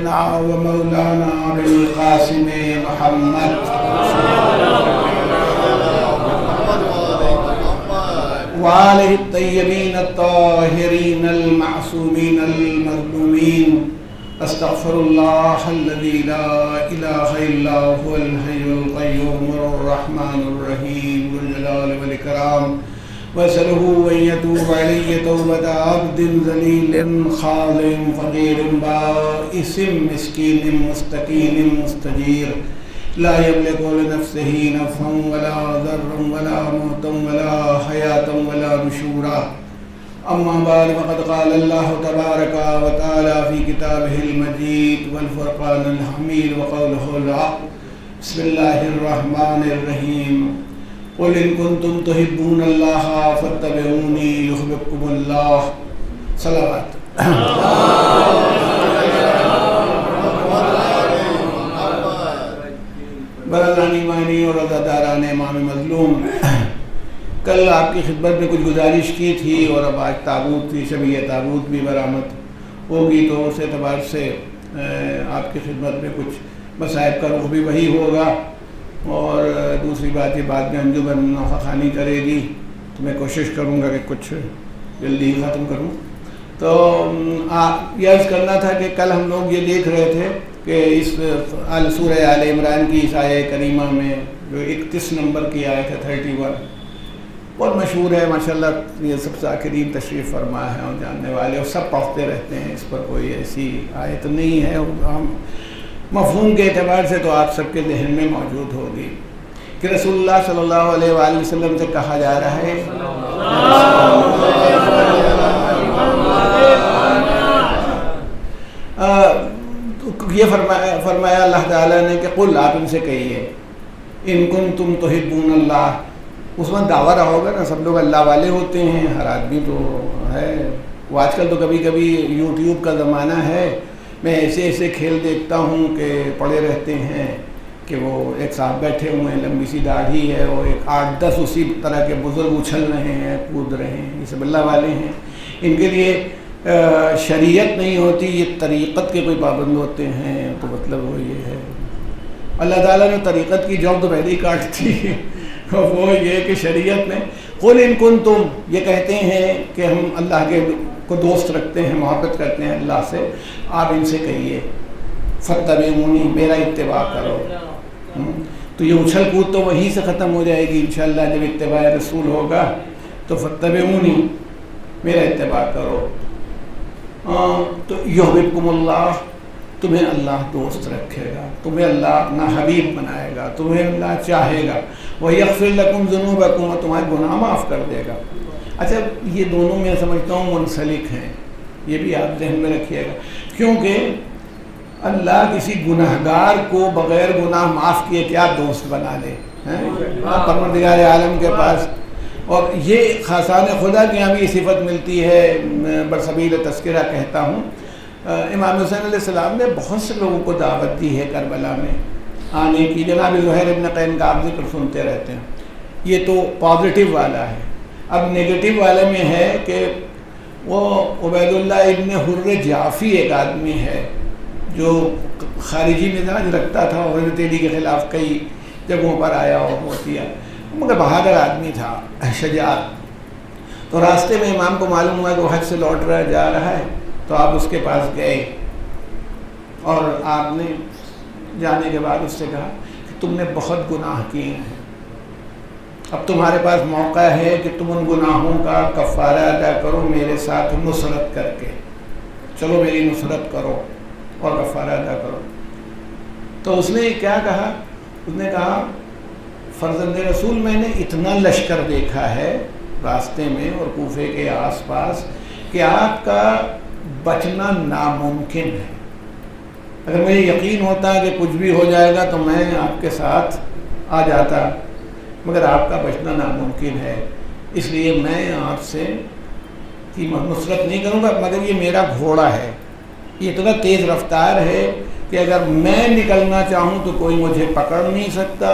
ومولانا بالقاسم محمد وآلہ الطیبین الطاہرین المعصومین المظلومین استغفر اللہ الذی لا الہ الا هو الحی القیوم الرحمن الرحیم ذو الجلال والاکرام واسألہ ان یتوب علی توبۃ عبد ذلیل خاضع فقیر بائس مسکین مستکین مستجیر لا یملک لنفسہ نفعا ولا ضرا ولا موتا ولا حیاة ولا نشورا اما بعد فقد قال اللہ تبارک وتعالی فی کتابہ المجید والفرقان الحمید وقولہ الحق بسم اللہ الرحمن الرحیم قل ان کنتم تحبون اللہ فاتبعونی یحببکم اللہ صلوات برادران ایمانی اور عزاداران امام مظلوم، کل آپ کی خدمت میں کچھ گزارش کی تھی اور اب آج تابوت کی شبیہ تابوت بھی برآمد ہوگی، تو اس اعتبار سے آپ کی خدمت میں کچھ مصائب کا رخ بھی وہی ہوگا، اور دوسری بات یہ بعد میں انجمن نوخہ خوانی کرے گی تو میں کوشش کروں گا کہ کچھ جلدی ہی ختم کروں۔ تو یہ عرض کرنا تھا کہ کل ہم لوگ یہ دیکھ رہے تھے کہ اس سورہ آل عمران کی اس آیہ کریمہ میں جو 31 نمبر کی آیت ہے 31 بہت مشہور ہے ماشاءاللہ، یہ سب ذاکرین تشریف فرما ہے اور جاننے والے اور سب پڑھتے رہتے ہیں، اس پر کوئی ایسی آیت نہیں ہے، اور ہم مفہوم کے اعتبار سے تو آپ سب کے ذہن میں موجود ہوگی کہ رسول اللہ صلی اللہ علیہ وآلہ وسلم سے کہا جا رہا ہے یہ فرمایا اللہ تعالیٰ نے کہ قل، آپ ان سے کہیے ان کنتم تحبون اللہ، اس وقت دعویٰ رہا ہوگا نا، سب لوگ اللہ والے ہوتے ہیں، ہر آدمی تو ہے، وہ آج کل تو کبھی کبھی یوٹیوب کا زمانہ ہے، میں ایسے ایسے کھیل دیکھتا ہوں کہ پڑے رہتے ہیں کہ وہ ایک صاحب بیٹھے ہوئے ہیں، لمبی سی داڑھی ہے، اور ایک 8-10 اسی طرح کے بزرگ اچھل رہے ہیں، کود رہے ہیں، یہ سب اللہ والے ہیں، ان کے لیے شریعت نہیں ہوتی، یہ طریقت کے کوئی پابند ہوتے ہیں، تو مطلب وہ یہ ہے اللہ تعالیٰ نے طریقت کی جڑ تو پہلے ہی کاٹ دی، وہ یہ کہ شریعت میں قل ان کنتم، یہ کہتے ہیں کہ ہم اللہ کے کو دوست رکھتے ہیں، محبت کرتے ہیں اللہ سے، آپ ان سے کہیے فاتبعونی، میرا اتباع کرو، تو یہ اچھل کود تو وہیں سے ختم ہو جائے گی انشاءاللہ جب اتباع رسول ہوگا، تو فاتبعونی، میرا اتباع کرو، تو یحببکم اللہ، تمہیں اللہ دوست رکھے گا، تمہیں اللہ اپنا حبیب بنائے گا، تمہیں اللہ چاہے گا، وَيَغْفِرْ لَكُمْ ذُنُوبَكُمْ، اور تمہارے گناہ معاف کر دے گا۔ اچھا یہ دونوں میں سمجھتا ہوں منسلک ہیں، یہ بھی آپ ذہن میں رکھیے گا، کیونکہ اللہ کسی گناہگار کو بغیر گناہ معاف کیے کیا دوست بنا لے، پروردگار عالم کے پاس، اور یہ خاصان خدا کے یہاں بھی یہ صفت ملتی ہے، برسبیل تذکرہ کہتا ہوں، امام حسین علیہ السلام نے بہت سے لوگوں کو دعوت دی ہے کربلا میں آنے کی، جناب زہیر ابن قین کا آپ ذکر سنتے رہتے ہیں، یہ تو پازیٹیو والا ہے۔ اب نیگیٹو والے میں ہے کہ وہ عبید اللہ ابن حر جعفی ایک آدمی ہے جو خارجی مزاج رکھتا تھا، اور حضرت علی کے خلاف کئی جگہوں پر آیا اور وہ کیا، مگر بہادر آدمی تھا، شجاعت۔ تو راستے میں امام کو معلوم ہوا کہ وہ حج سے لوٹ رہا جا رہا ہے، تو آپ اس کے پاس گئے اور آپ نے جانے کے بعد اس سے کہا کہ تم نے بہت گناہ کیے ہیں، اب تمہارے پاس موقع ہے کہ تم ان گناہوں کا کفارہ ادا کرو میرے ساتھ نصرت کر کے، چلو میری نصرت کرو اور کفارہ ادا کرو۔ تو اس نے کیا کہا؟ اس نے کہا فرزند رسول، میں نے اتنا لشکر دیکھا ہے راستے میں اور کوفے کے آس پاس کہ آپ کا بچنا ناممکن ہے، اگر مجھے یقین ہوتا کہ کچھ بھی ہو جائے گا تو میں آپ کے ساتھ آ جاتا، مگر آپ کا بچنا ناممکن ہے، اس لیے میں آپ سے کی نصرت نہیں کروں گا، مگر یہ میرا گھوڑا ہے، یہ اتنا تیز رفتار ہے کہ اگر میں نکلنا چاہوں تو کوئی مجھے پکڑ نہیں سکتا،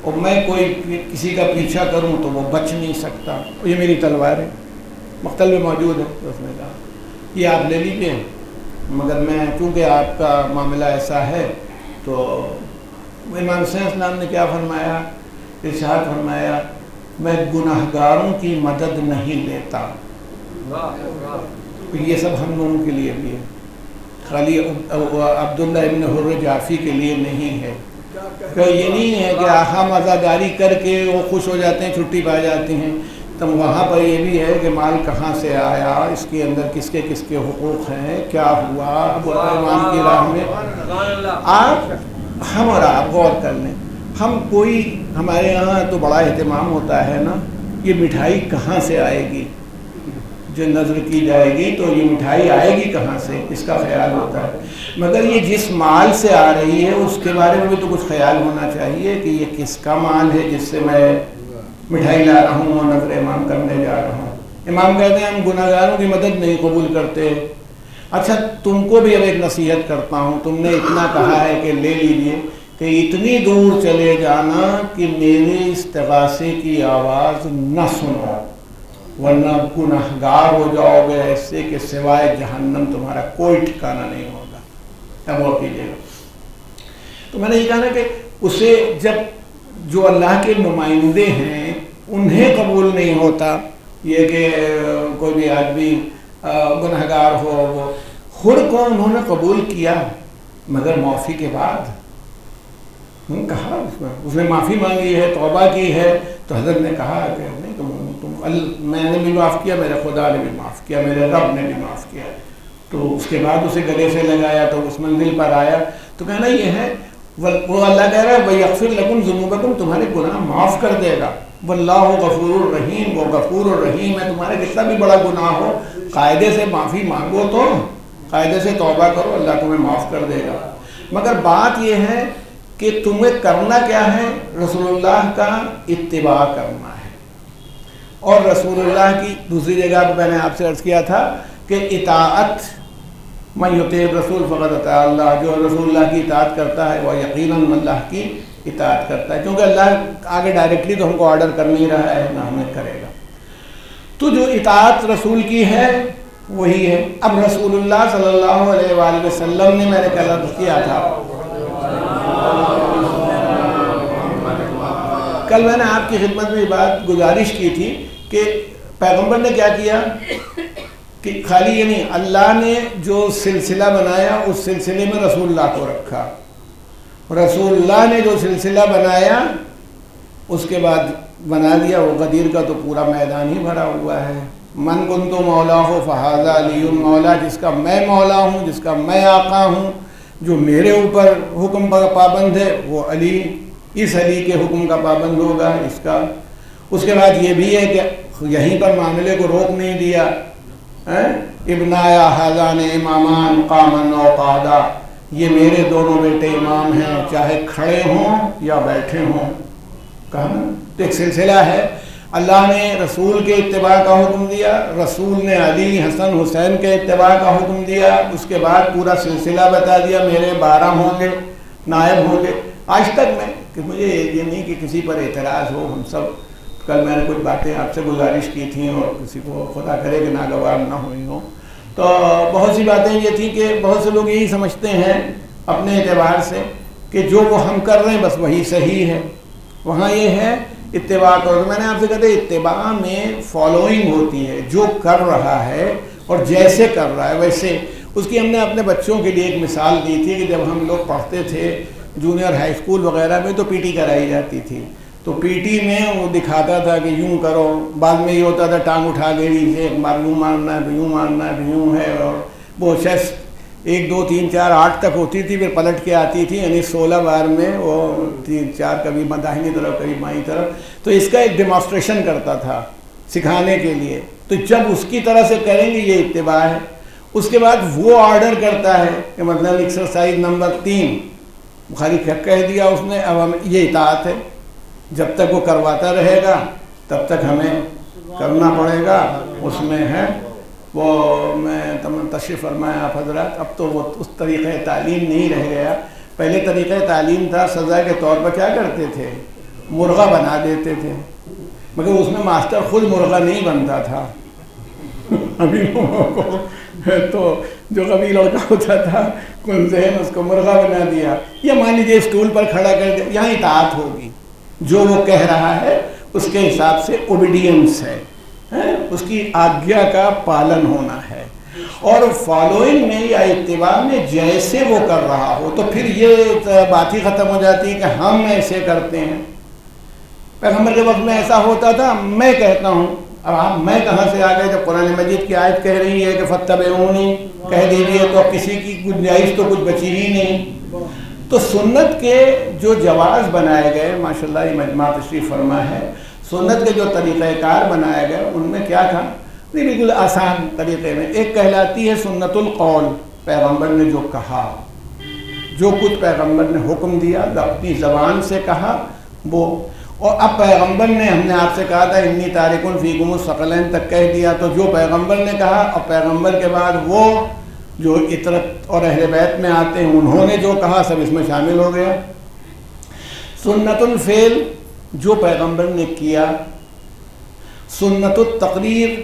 اور میں کوئی کسی کا پیچھا کروں تو وہ بچ نہیں سکتا، یہ میری تلوار ہے، مقتل میں موجود ہے۔ تو اس نے کہا یہ آپ لے لیجئے، مگر میں چونکہ آپ کا معاملہ ایسا ہے تو امام حسین السلام نے کیا فرمایا؟ ارشاد فرمایا میں گناہگاروں کی مدد نہیں لیتا. یہ سب ہم لوگوں کے لیے بھی ہے، خالی عبداللہ ابن حر جعفی کے لیے نہیں ہے. کہ یہ نہیں ہے کہ آخا مزاداری کر کے وہ خوش ہو جاتے ہیں، چھٹی پا جاتی ہیں. تو وہاں پر یہ بھی ہے کہ مال کہاں سے آیا، اس کے اندر کس کے حقوق ہیں، کیا ہوا. امام کی راہ میں ہم اور آپ غور کر لیں. ہم کوئی ہمارے یہاں تو بڑا اہتمام ہوتا ہے نا، یہ مٹھائی کہاں سے آئے گی جو نظر کی جائے گی، تو یہ مٹھائی آئے گی کہاں سے، اس کا خیال ہوتا ہے. مگر یہ جس مال سے آ رہی ہے اس کے بارے میں بھی تو کچھ خیال ہونا چاہیے کہ یہ کس کا مال ہے جس سے میں مٹھائی لا رہا ہوں اور نظر امام کرنے جا رہا ہوں. امام کہتے ہیں ہم گناہ گاروں کی مدد نہیں قبول کرتے. اچھا تم کو بھی اب ایک نصیحت کرتا ہوں، تم نے اتنا کہا ہے کہ لے لیجئے، کہ اتنی دور چلے جانا کہ میرے استغاثے کی آواز نہ سنو، ورنہ گناہگار ہو جاؤ گے ایسے کہ سوائے جہنم تمہارا کوئی ٹھکانہ نہیں ہوگا. اب غور کیجیے گا. تو میں نے یہ کہا نا کہ اسے جب جو اللہ کے نمائندے ہیں انہیں قبول نہیں ہوتا، یہ کہ کوئی بھی آدمی گناہگار ہو، وہ خود کو انہوں نے قبول کیا مگر معافی کے بعد. کہا اس نے معافی مانگی ہے، توبہ کی ہے، تو حضرت نے کہا کہ نہیں میں نے بھی معاف کیا، میرے خدا نے بھی معاف کیا، میرے رب نے بھی معاف کیا. تو اس کے بعد اسے گلے سے لگایا تو اس منزل پر آیا. تو کہنا یہ ہے وہ اللہ کہہ رہا ہے وَيَغْفِرْ لَكُمْ ذُنُوبَكُمْ، تمہارے گناہ معاف کر دے گا. وَاللَّهُ غَفُورٌ الرحیم، وہ غفور الرحیم ہے. تمہارے کتنا بھی بڑا گناہ ہو قاعدے سے معافی مانگو، تو قاعدے سے توبہ کرو، اللہ تمہیں معاف کر دے گا. مگر بات یہ ہے کہ تمہیں کرنا کیا ہے؟ رسول اللہ کا اتباع کرنا ہے. اور رسول اللہ کی دوسری جگہ پہ میں نے آپ سے عرض کیا تھا کہ اطاعت من یطیع الرسول فقد اطاع اللہ، جو رسول اللہ کی اطاعت کرتا ہے وہ یقیناً اللہ کی اطاعت کرتا ہے، کیونکہ اللہ آگے ڈائریکٹلی تو ہم کو آرڈر کر نہیں رہا ہے، نہ ہمیں کرے گا. تو جو اطاعت رسول کی ہے وہی ہے. اب رسول اللہ صلی اللہ علیہ وآلہ وسلم نے میں نے کل عرض کیا تھا، کل میں نے آپ کی خدمت میں یہ بات گزارش کی تھی کہ پیغمبر نے کیا کیا کہ خالی یہ نہیں، اللہ نے جو سلسلہ بنایا اس سلسلے میں رسول اللہ کو رکھا. رسول اللہ نے جو سلسلہ بنایا اس کے بعد بنا دیا وہ غدیر کا تو پورا میدان ہی بھرا ہوا ہے. من کنت مولا ہو فہذا علی مولا، جس کا میں مولا ہوں، جس کا میں آقا ہوں، جو میرے اوپر حکم کا پابند ہے وہ علی، اس علی کے حکم کا پابند ہوگا اس کا. اس کے بعد یہ بھی ہے کہ یہیں پر معاملے کو روک نہیں دیا. ابنایا حاضان امامان قامن و قعدا، یہ میرے دونوں بیٹے امام ہیں چاہے کھڑے ہوں یا بیٹھے ہوں. کہا تو ایک سلسلہ ہے. اللہ نے رسول کے اتباع کا حکم دیا، رسول نے علی حسن حسین کے اتباع کا حکم دیا، اس کے بعد پورا سلسلہ بتا دیا میرے 12 ہوں گے، نائب ہوں گے. آج تک میں کہ مجھے یہ نہیں کہ کسی پر اعتراض ہو، ہم سب کل میں نے کچھ باتیں آپ سے گزارش کی تھیں اور کسی کو خدا کرے کہ ناگوار نہ ہوئی ہوں. تو بہت سی باتیں یہ تھیں کہ بہت سے لوگ یہی سمجھتے ہیں اپنے اعتبار سے کہ جو وہ ہم کر رہے ہیں بس وہی صحیح ہے. وہاں یہ ہے اتباع کرو. میں نے آپ سے کہتے اتباع میں فالوئنگ ہوتی ہے، جو کر رہا ہے اور جیسے کر رہا ہے ویسے. اس کی ہم نے اپنے بچوں کے لیے ایک مثال دی تھی کہ جب ہم لوگ پڑھتے تھے جونیئر ہائی اسکول وغیرہ میں تو پی ٹی کرائی جاتی تھی. تو پی ٹی میں وہ دکھاتا تھا کہ یوں کرو، بعد میں یہ ہوتا تھا ٹانگ اٹھا کے نیچے ایک بار یوں مارنا ہے، یوں مارنا ہے، یوں ہے. اور وہ شخص 1 2 3 4 8 تک ہوتی تھی، پھر پلٹ کے آتی تھی، یعنی 16 بار میں وہ 3 4 کبھی داہنی طرف کبھی بائیں طرف. تو اس کا ایک ڈیمانسٹریشن کرتا تھا سکھانے کے لیے. تو جب اس کی طرح سے کریں گے یہ اتباع ہے. اس کے بعد وہ آرڈر کرتا ہے کہ مطلب ایکسرسائز نمبر 3 بخاری کہہ دیا اس نے، اب ہم یہ اطاعت ہے. جب تک وہ کرواتا رہے گا تب تک ہمیں کرنا پڑے گا. اس میں ہے وہ میں تشریف فرمایا آپ حضرات، اب تو وہ اس طریقہ تعلیم نہیں رہ گیا. پہلے طریقہ تعلیم تھا سزا کے طور پر کیا کرتے تھے، مرغہ بنا دیتے تھے، مگر اس میں ماسٹر خود مرغہ نہیں بنتا تھا. ابھی لوگوں کو تو جو کبھی لڑکا ہوتا تھا کن ذہن اس کو مرغا بنا دیا، یا مان لیجیے اسٹول پر کھڑا کر دیا، یہاں اطاعت ہوگی، جو وہ کہہ رہا ہے اس کے حساب سے اوبیڈینس ہے، اس کی آگیا کا پالن ہونا ہے، اور فالوئنگ میں یا اتباع میں جیسے وہ کر رہا ہو، تو پھر یہ بات ہی ختم ہو جاتی ہے کہ ہم ایسے کرتے ہیں۔ پیغمبر کے وقت میں ایسا ہوتا تھا، میں کہتا ہوں، اب آپ میں کہاں سے آ گئے؟ جب قرآن مجید کی آیت کہہ رہی ہے کہ فاتبعونی کہہ دیجیے، تو اب کسی کی گنجائش تو کچھ بچی ہی نہیں۔ تو سنت کے جو جواز بنائے گئے، ماشاءاللہ یہ مجمع تشریف فرما ہے، سنت کے جو طریقہ کار بنائے گئے ان میں کیا تھا؟ بالکل آسان طریقے میں ایک کہلاتی ہے سنت القول، پیغمبر نے جو کہا، جو کچھ پیغمبر نے حکم دیا اپنی زبان سے کہا وہ، اور اب پیغمبر نے، ہم نے آپ سے کہا تھا انی تارکن فیکم الثقلین تک کہہ دیا، تو جو پیغمبر نے کہا، اور پیغمبر کے بعد وہ جو اطرت اور اہل بیت میں آتے ہیں انہوں نے جو کہا، سب اس میں شامل ہو گیا۔ سنت الفعل جو پیغمبر نے کیا، سنت التقریر،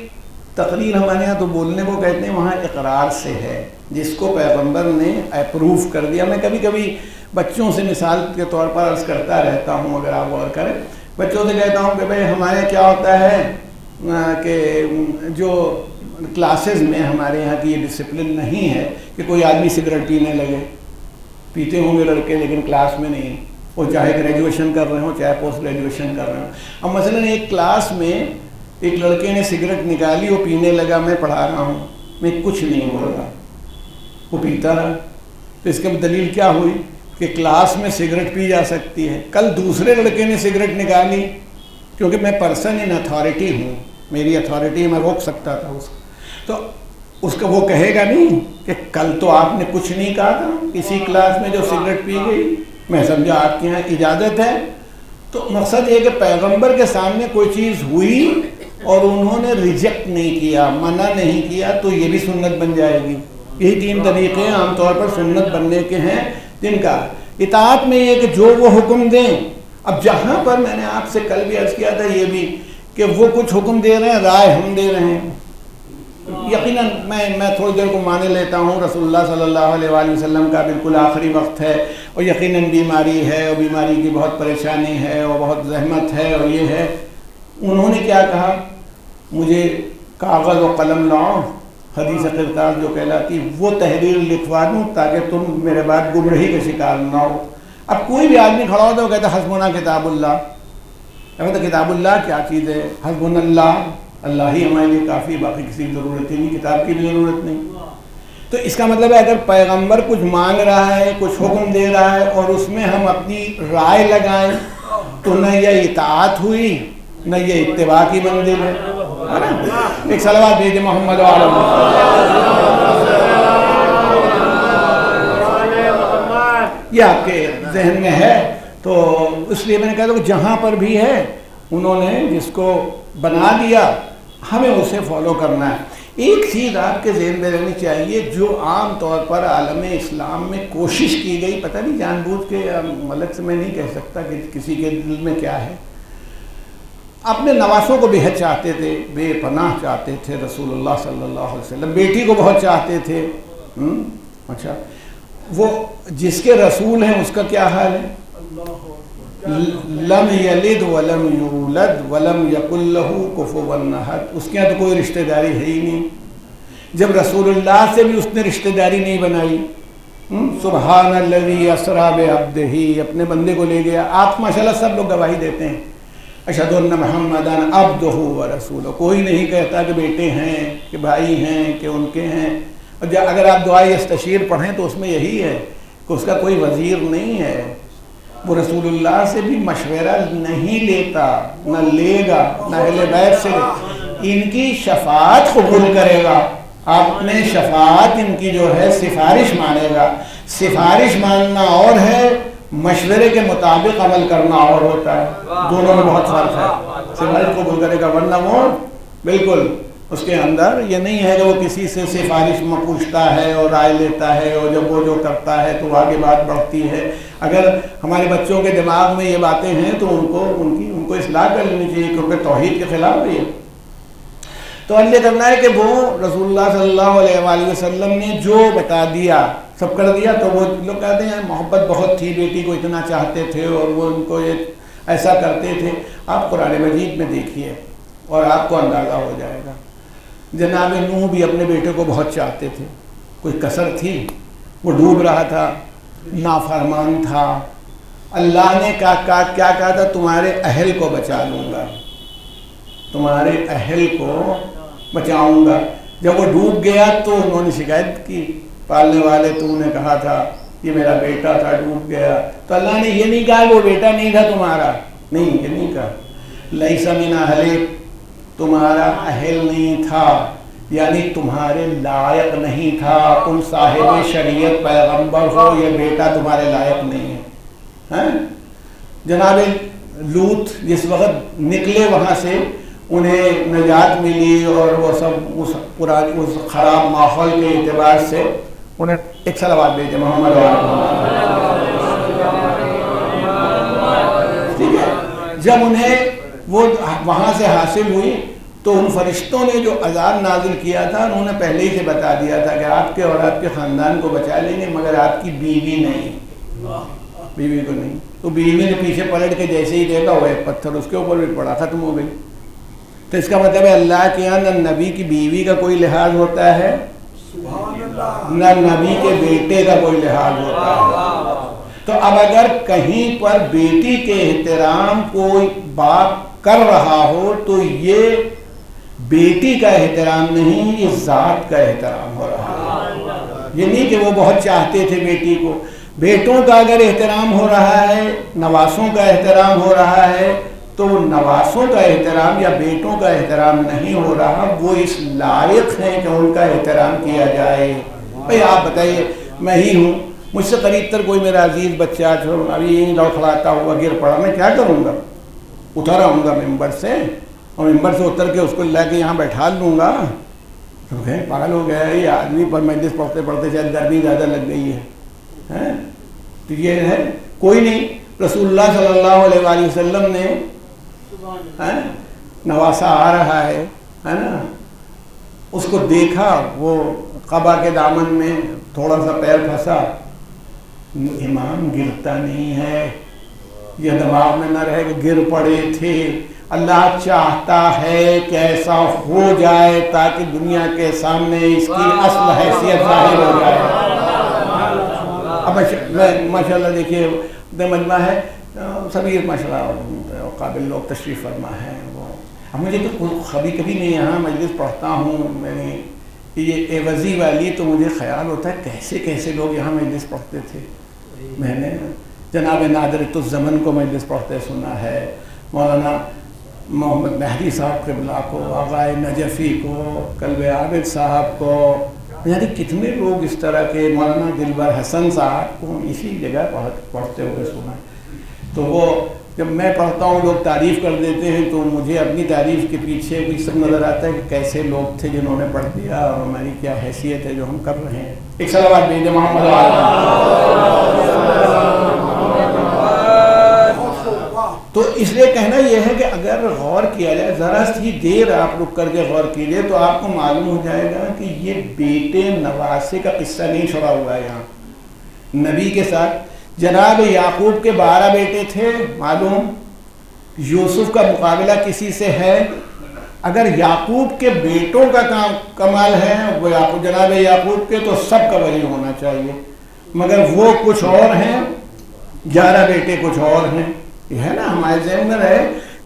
تقریر ہمارے یہاں تو بولنے کو کہتے ہیں، وہاں اقرار سے ہے، جس کو پیغمبر نے اپروو کر دیا۔ میں کبھی کبھی بچوں سے مثال کے طور پر عرض کرتا رہتا ہوں، اگر آپ غور کریں، بچوں سے کہتا ہوں کہ بھائی ہمارے کیا ہوتا ہے کہ جو کلاسز میں ہمارے یہاں کی یہ ڈسپلن نہیں ہے کہ کوئی آدمی سگریٹ پینے لگے، پیتے ہوں گے لڑکے لیکن کلاس میں نہیں، وہ چاہے گریجویشن کر رہے ہوں چاہے پوسٹ گریجویشن کر رہے ہوں۔ اب مثلاً ایک کلاس میں ایک لڑکے نے سگریٹ نکالی، وہ پینے لگا، میں پڑھا رہا ہوں، میں کچھ نہیں بول رہا، وہ پیتا رہا، تو اس کی دلیل کیا ہوئی کہ کلاس میں سگریٹ پی جا سکتی ہے۔ کل دوسرے لڑکے نے سگریٹ نکالی، کیونکہ میں پرسن ان اتھارٹی ہوں، میری اتھارٹی، میں روک سکتا تھا اس کو، تو اس کا وہ کہے گا نہیں کہ کل تو آپ نے کچھ نہیں کہا تھا، کسی کلاس میں جو سگریٹ پی گئی، میں سمجھا آپ کے یہاں اجازت ہے۔ تو مقصد یہ کہ پیغمبر کے سامنے کوئی چیز ہوئی اور انہوں نے ریجیکٹ نہیں کیا، منع نہیں کیا، تو یہ بھی سنت بن جائے گی۔ یہی تین طریقے عام طور پر سنت بننے کے ہیں، جن کا اطاعت میں یہ کہ جو وہ حکم دیں۔ اب جہاں پر میں نے آپ سے کل بھی عرض کیا تھا یہ بھی کہ وہ کچھ حکم دے رہے ہیں، رائے ہم دے رہے ہیں، یقیناً میں تھوڑی دیر کو مانے لیتا ہوں، رسول اللہ صلی اللہ علیہ وآلہ وسلم کا بالکل آخری وقت ہے، اور یقیناً بیماری ہے، اور بیماری کی بہت پریشانی ہے، اور بہت زحمت ہے، اور یہ ہے۔ انہوں نے کیا کہا؟ مجھے کاغذ و قلم لاؤ، حدیث قرطاس جو کہلاتی، وہ تحریر لکھوا دوں تاکہ تم میرے بعد گمراہی کا شکار نہ ہو۔ اب کوئی بھی آدمی کھڑا ہوتا ہے وہ کہتا ہے حسبنا کتاب اللہ، کہتا کتاب اللہ کیا چیز ہے؟ حسبنا اللہ، اللہ ہی ہمارے لیے کافی، باقی کسی کی ضرورت ہی نہیں، کتاب کی بھی ضرورت نہیں۔ تو اس کا مطلب ہے اگر پیغمبر کچھ مانگ رہا ہے، کچھ حکم دے رہا ہے، اور اس میں ہم اپنی رائے لگائیں، تو نہ یہ اطاعت ہوئی نہ یہ اتباع کی منزل ہے۔ ایک صلوات بھیجے محمد وعلی یہ آپ کے ذہن میں ہے، تو اس لیے میں نے کہا تھا کہ جہاں پر بھی ہے انہوں نے جس کو بنا دیا، ہمیں اسے فالو کرنا ہے۔ ایک چیز آپ کے ذہن میں رہنی چاہیے، جو عام طور پر عالم اسلام میں کوشش کی گئی، پتہ نہیں جان بوجھ کے یا ملک سے میں نہیں کہہ سکتا کہ کسی کے دل میں کیا ہے، اپنے نواسوں کو بے حد چاہتے تھے، بے پناہ چاہتے تھے، رسول اللہ صلی اللہ علیہ وسلم بیٹی کو بہت چاہتے تھے۔ اچھا، وہ جس کے رسول ہیں اس کا کیا حال ہے؟ لم یلد ولم یولد ولم یکن لہ کفوا احد، اس کے یہاں تو کوئی رشتہ داری ہے ہی نہیں۔ جب رسول اللہ سے بھی اس نے رشتہ داری نہیں بنائی، سبحان الذی اسریٰ بعبدہ، اپنے بندے کو لے گیا۔ آپ ماشاءاللہ سب لوگ گواہی دیتے ہیں، اشہد ان محمدًا عبدہ ورسولہ، کوئی نہیں کہتا کہ بیٹے ہیں، کہ بھائی ہیں، کہ ان کے ہیں۔ اور اگر آپ دعائے استشیر پڑھیں تو اس میں یہی ہے کہ اس کا کوئی وزیر نہیں ہے، وہ رسول اللہ سے بھی مشورہ نہیں لیتا، نہ لے گا، نہ اہل بیت سے ان کی شفاعت قبول کرے گا، اپنے شفاعت ان کی جو ہے سفارش مانے گا۔ سفارش ماننا اور ہے، مشورے کے مطابق عمل کرنا اور ہوتا ہے، دونوں میں بہت فرق ہے۔ سفارش قبول کرے گا، ورنہ وہ بالکل اس کے اندر یہ نہیں ہے کہ وہ کسی سے سفارش میں پوچھتا ہے اور رائے لیتا ہے، اور جب وہ جو کرتا ہے تو آگے بات بڑھتی ہے۔ اگر ہمارے بچوں کے دماغ میں یہ باتیں ہیں تو ان کو اصلاح کر لینی چاہیے، کیونکہ توحید کے خلاف ہے۔ تو اللہ کرنا ہے کہ وہ رسول اللہ صلی اللہ علیہ وآلہ وسلم نے جو بتا دیا سب کر دیا. تو وہ لوگ کہتے ہیں محبت بہت تھی، بیٹی کو اتنا چاہتے تھے اور وہ ان کو ایسا کرتے تھے. آپ قرآن مجید میں دیکھیے اور آپ کو اندازہ ہو جائے گا. جناب نوح بھی اپنے بیٹے کو بہت چاہتے تھے، کوئی کسر تھی؟ وہ ڈوب رہا تھا، نافرمان تھا. اللہ نے کیا کہا تھا؟ تمہارے اہل کو بچا لوں گا، تمہارے اہل کو بچاؤں گا. جب وہ ڈوب گیا تو انہوں نے شکایت کی، پالنے والے تم نے کہا تھا یہ میرا بیٹا تھا ڈوب گیا. تو اللہ نے یہ نہیں کہا وہ بیٹا نہیں تھا تمہارا، نہیں یہ نہیں کہا. لیس من اہلک، تمہارا اہل نہیں تھا، یعنی تمہارے لائق نہیں تھا. تم صاحب شریعت پیغمبر ہو، یہ بیٹا تمہارے لائق نہیں ہے. جناب لوط جس وقت نکلے وہاں سے انہیں نجات ملی اور وہ سب اس خراب ماحول کے اعتبار سے انہیں ایک صلوات بھیجے محمد. ٹھیک ہے، جب انہیں وہ وہاں سے حاصل ہوئی تو ان فرشتوں نے جو عذاب نازل کیا تھا انہوں نے پہلے ہی سے بتا دیا تھا کہ آپ کے اور آپ کے خاندان کو بچا لیں گے مگر آپ کی بیوی نہیں، بیوی کو نہیں. تو بیوی نے پیچھے پلٹ کے جیسے ہی دیکھا وہ ایک پتھر اس کے اوپر بھی پڑا، ختم ہو گئی. تو اس کا مطلب ہے اللہ کے یہاں نہ نبی کی بیوی کا کوئی لحاظ ہوتا ہے، نہ نبی کے بیٹے کا کوئی لحاظ ہوتا ہے. تو اب اگر کہیں پر بیٹی کے احترام کوئی باپ کر رہا ہو تو یہ بیٹی کا احترام نہیں، یہ ذات کا احترام ہو رہا ہے. یہ نہیں کہ وہ بہت چاہتے تھے بیٹی کو. بیٹوں کا اگر احترام ہو رہا ہے، نواسوں کا احترام ہو رہا ہے، تو نواسوں کا احترام یا بیٹوں کا احترام نہیں ہو رہا. وہ اس لائق ہیں کہ ان کا احترام کیا جائے. بھئی آپ بتائیے، میں ہی ہوں، مجھ سے قریب تر کوئی میرا عزیز بچہ جو ابھی یہیں لڑکھڑاتا ہوا گر پڑا، میں کیا کروں گا؟ اتر آؤں گا ممبر سے اور ممبر سے اتر کے اس کو لے کے یہاں بیٹھا لوں گا؟ پاگل ہو گیا ہے یہ آدمی. پر مجلس پڑھتے پڑھتے شاید گرمی زیادہ لگ گئی ہے. تو یہ ہے کوئی نہیں. رسول اللہ صلی اللہ علیہ وآلہ وسلم نے نواسا آ رہا ہے نا، اس کو دیکھا، وہ قبا کے دامن میں تھوڑا سا پیر پھنسا. امام گرتا نہیں ہے، یہ دماغ میں نہ رہے کہ گر پڑے تھے. اللہ چاہتا ہے کہ ایسا ہو جائے تاکہ دنیا کے سامنے اس کی اصل حیثیت ظاہر ہو جائے. اب ماشاء اللہ دیکھیے مجمع ہے، سبھی ماشاء اللہ قابل لوگ تشریف فرما ہے. وہ اب مجھے تو کبھی میں یہاں مجلس پڑھتا ہوں، میں نے یہ ایوزی والی، تو مجھے خیال ہوتا ہے کیسے کیسے لوگ یہاں مجلس پڑھتے تھے. میں نے جناب نادرۃ الزمن کو مجلس پڑھتے سنا ہے، مولانا محمد مہدی صاحب قبلہ کو، آغائے نجفی کو، قلب عابد صاحب کو، یعنی کتنے لوگ اس طرح کے، مولانا دلبر حسن صاحب کو اسی جگہ پڑھتے ہوئے سنا. تو وہ جب میں پڑھتا ہوں لوگ تعریف کر دیتے ہیں تو مجھے اپنی تعریف کے پیچھے بھی سب نظر آتا ہے کہ کیسے لوگ تھے جنہوں نے پڑھ دیا اور ہماری کیا حیثیت ہے جو ہم کر رہے ہیں. ایک صلوات بھیجیں محمد تو اس لیے کہنا یہ ہے کہ اگر غور کیا جائے، ذرا سی دیر آپ رک کر کے غور کیجئے تو آپ کو معلوم ہو جائے گا کہ یہ بیٹے نواسے کا قصہ نہیں چھوڑا ہوا ہے یہاں. نبی کے ساتھ جناب یعقوب کے 12 بیٹے تھے، معلوم یوسف کا مقابلہ کسی سے ہے؟ اگر یعقوب کے بیٹوں کا کمال ہے وہ جناب یعقوب کے، تو سب کا ولی ہونا چاہیے. مگر وہ کچھ اور ہیں، 11 بیٹے کچھ اور ہیں. یہ ہے نا ہمارے ذہن میں رہے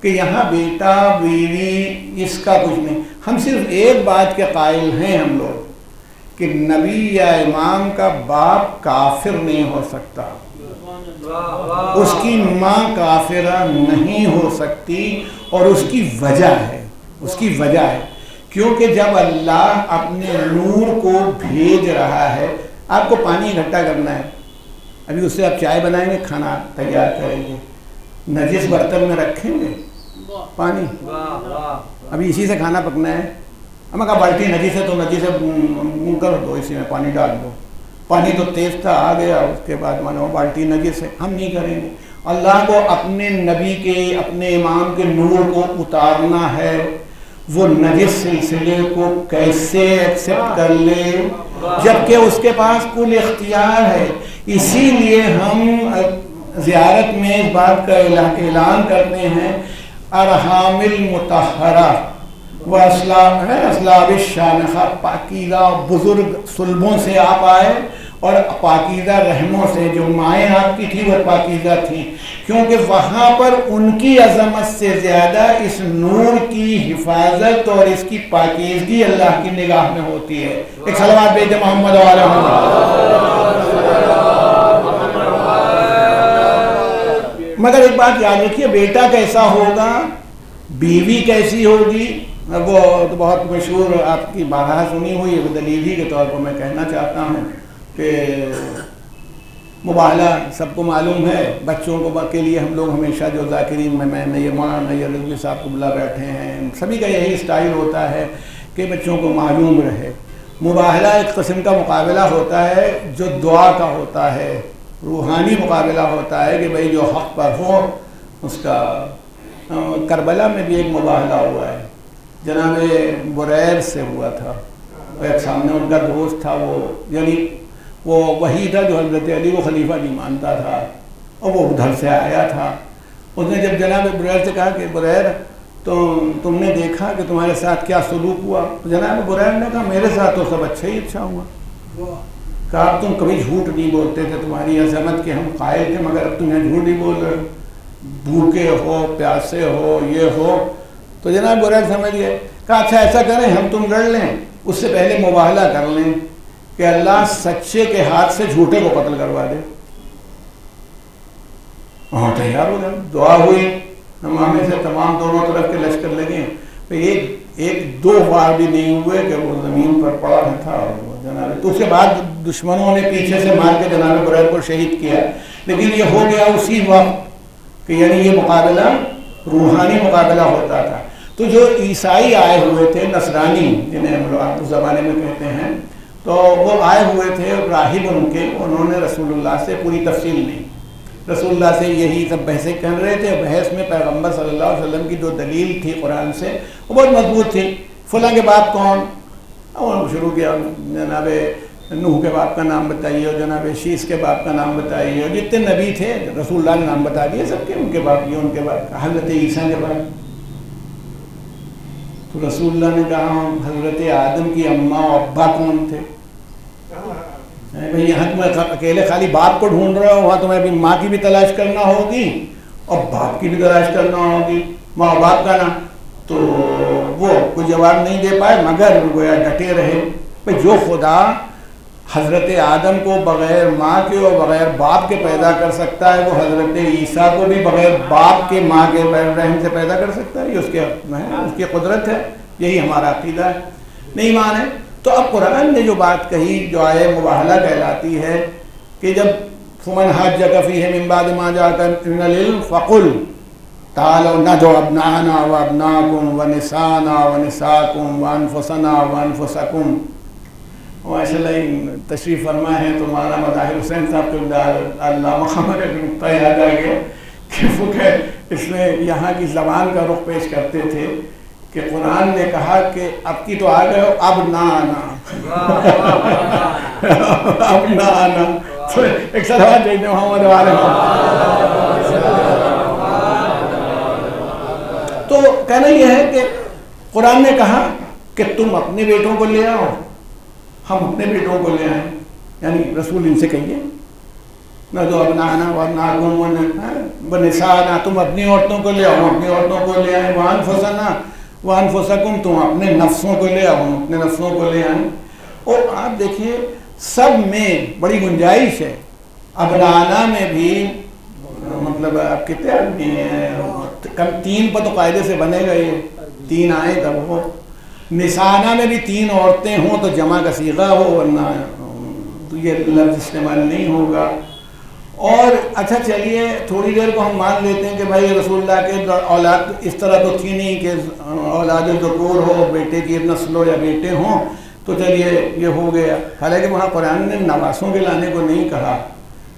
کہ یہاں بیٹا بیوی اس کا کچھ نہیں. ہم صرف ایک بات کے قائل ہیں ہم لوگ کہ نبی یا امام کا باپ کافر نہیں ہو سکتا، اس کی ماں کافرہ نہیں ہو سکتی. اور اس کی وجہ ہے کیونکہ جب اللہ اپنے نور کو بھیج رہا ہے، آپ کو پانی اکٹھا کرنا ہے، ابھی اس سے آپ چائے بنائیں گے، کھانا تیار کریں گے، نجس برتن میں رکھیں گے پانی، ابھی اسی سے کھانا پکنا ہے. ہم کہا بالٹی نجس ہے تو نجس ہے منہ کر دو، اسی میں پانی ڈال دو. پانی تو تیز تھا، آ گیا، اس کے بعد مانو بالٹی نجس ہے. ہم نہیں کریں گے. اللہ کو اپنے نبی کے، اپنے امام کے نور کو اتارنا ہے، وہ نجس سلسلے کو کیسے ایکسپٹ کر لے جبکہ اس کے پاس کل اختیار ہے. اسی لیے ہم زیارت میں اس بات کا اعلان کرتے ہیں ارحام المطہرہ و اسلاب الشامخہ، پاکیزہ بزرگ صلبوں سے آپ آئے اور پاکیزہ رحموں سے. جو مائیں آپ کی تھی وہ پاکیزہ تھیں کیونکہ وہاں پر ان کی عظمت سے زیادہ اس نور کی حفاظت اور اس کی پاکیزگی اللہ کی نگاہ میں ہوتی ہے. ایک صلوات بھیج دیں محمد وعلی محمد. مگر ایک بات یاد رکھیے، بیٹا کیسا ہوگا، بیوی کیسی ہوگی، وہ تو بہت مشہور آپ کی بارہا سنی ہوئی ہے. دلیل ہی کے طور پر میں کہنا چاہتا ہوں کہ مباہلہ سب کو معلوم ہے. بچوں کو کے لیے ہم لوگ ہمیشہ جو ذاکرین میں یہ مولانا یہ رضوی صاحب کو بلا بیٹھے ہیں، سبھی کا یہی اسٹائل ہوتا ہے کہ بچوں کو معلوم رہے. مباہلہ ایک قسم کا مقابلہ ہوتا ہے جو دعا کا ہوتا ہے، روحانی مقابلہ ہوتا ہے کہ بھئی جو حق پر ہو اس کا. کربلا میں بھی ایک مباہلہ ہوا ہے، جناب بریر سے ہوا تھا. ایک سامنے ان کا دوست تھا، وہ یعنی وہ وہی تھا جو حضرت علی کو خلیفہ نہیں مانتا تھا اور وہ ادھر سے آیا تھا. اس نے جب جناب بریر سے کہا کہ بریر تم نے دیکھا کہ تمہارے ساتھ کیا سلوک ہوا، تو جناب بریر نے کہا میرے ساتھ تو سب اچھا ہی اچھا ہوا. کہا تم کبھی جھوٹ نہیں بولتے تھے، تمہاری عظمت کے ہم قائل تھے، مگر اب تمہیں جھوٹ نہیں بول رہے، بھوکے ہو پیاسے ہو یہ ہو. تو جناب بریر سمجھ گئے. کہا اچھا ایسا کریں ہم تم لڑ لیں، اس سے پہلے مباہلہ کر لیں کہ اللہ سچے کے ہاتھ سے جھوٹے کو قتل کروا دے. وہاں تیار ہو گئے، دعا ہوئی، ہمامے سے تمام دونوں طرف کے لشکر لگے. ایک دو بار بھی نہیں ہوئے کہ وہ زمین پر پڑا تھا جناب. تو اس کے بعد دشمنوں نے پیچھے سے مار کے جناب بریر کو شہید کیا. لیکن یہ ہو گیا اسی وقت کہ یعنی یہ مقابلہ روحانی مقابلہ ہوتا تھا. تو جو عیسائی آئے ہوئے تھے، نصرانی جنہیں ہم لوگ اس زمانے میں کہتے ہیں، تو وہ آئے ہوئے تھے راہب ان کے. انہوں نے رسول اللہ سے پوری تفصیل نہیں، رسول اللہ سے یہی سب بحثیں کر رہے تھے. بحث میں پیغمبر صلی اللہ علیہ وسلم کی جو دلیل تھی قرآن سے وہ بہت مضبوط تھی. فلاں کے باپ کون، اور شروع کیا جناب نوح کے باپ کا نام بتائیے اور جناب شیس کے باپ کا نام بتائیے، اور جتنے نبی تھے رسول اللہ نے نام بتا دیے سب کے، ان کے باپ یہ ان کے باپ، حضرت عیسیٰ کے باپ. تو رسول اللہ نے کہا حضرت آدم کی اماں و ابا کون تھے؟ یہاں تمہیں اکیلے خالی باپ کو ڈھونڈ رہے ہو، وہاں تمہیں ابھی ماں کی بھی تلاش کرنا ہوگی اور باپ کی بھی تلاش کرنا ہوگی، ماں و باپ کا نام. تو وہ کوئی جواب نہیں دے پائے مگر گویا ڈٹے رہے. جو خدا حضرت آدم کو بغیر ماں کے اور بغیر باپ کے پیدا کر سکتا ہے، وہ حضرت عیسیٰ کو بھی بغیر باپ کے ماں کے رحم سے پیدا کر سکتا ہے. یہ اس کی قدرت ہے، یہی ہمارا عقیدہ ہے، نہیں ایمان ہے. تو اب قرآن نے جو بات کہی جو آئے مباہلہ کہلاتی ہے کہ جب فمن حاجک فیہ من بعد ما جاءک من العلم فقل تعالوا ندعو ابناءنا وابناءکم ونساءنا ونساءکم وانفسنا وانفسکم. ماشاء اللہ تشریف فرما ہے تو مولانا مظاہر حسین صاحب کے علامہ محمد کا نقطہ یاد آ گیا کہ وہ اس میں یہاں کی زبان کا رخ پیش کرتے تھے کہ قرآن نے کہا کہ اب کی تو آ گئے ہو، اب نہ آنا، اب نہ آنا. تو ایک صلوات چاہیے محمد والے. تو کہنا یہ ہے کہ قرآن نے کہا کہ تم اپنے بیٹوں کو لے آؤ، ہم اپنے بیٹوں کو لے آئیں، یعنی رسول ان سے کہیے نہ جو ابنانا ورناکم ونساءنا، تم اپنی عورتوں کو لے آؤ، ہم اپنی عورتوں کو لے آئیں، وانفسنا وانفسکم، تم اپنے نفسوں کو لے آؤ، ہم اپنے نفسوں کو لے آئیں. اور آپ دیکھیے سب میں بڑی گنجائش ہے. ابنانا میں بھی مطلب آپ کتنے آدمی ہیں، کم 3 پر تو قاعدے سے بنے گئے، 3 آئیں تب ہو. نسانہ میں بھی 3 عورتیں ہوں تو جمع کا صیغہ ہو، ورنہ تو یہ لفظ استعمال نہیں ہوگا. اور اچھا چلیے تھوڑی دیر کو ہم مان لیتے ہیں کہ بھائی رسول اللہ کے اولاد اس طرح تو تھی نہیں کہ اولاد ذکور ہو، بیٹے کی نسل ہو یا بیٹے ہوں، تو چلیے یہ ہو گیا. حالانکہ وہاں قرآن نے نواسوں کے لانے کو نہیں کہا.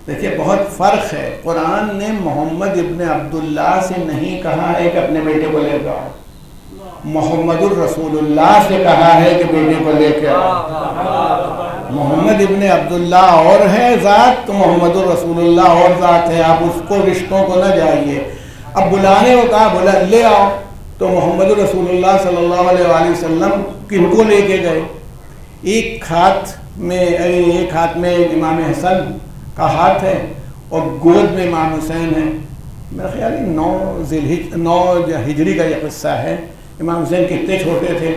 دیکھیے بہت فرق ہے. قرآن نے محمد ابن عبداللہ سے نہیں کہا ہے کہ اپنے بیٹے کو لے کر آؤ. محمد الرسول اللہ سے کہا ہے کہ بیٹے کو لے کے آؤ۔ محمد ابن عبداللہ اور ہے ذات، تو محمد الرسول اللہ اور ذات ہے، آپ اس کو رشتوں کو نہ جائیے۔ اب بلانے کو کہا، بولا لے آؤ، تو محمد الرسول اللہ صلی اللہ علیہ وآلہ وسلم کن کو لے کے گئے؟ ایک ہاتھ میں امام حسن کا ہاتھ ہے اور گود میں امام حسین ہے۔ میرا خیال ہے 9 ہجری کا یہ قصہ ہے۔ امام حسین کتنے چھوٹے تھے؟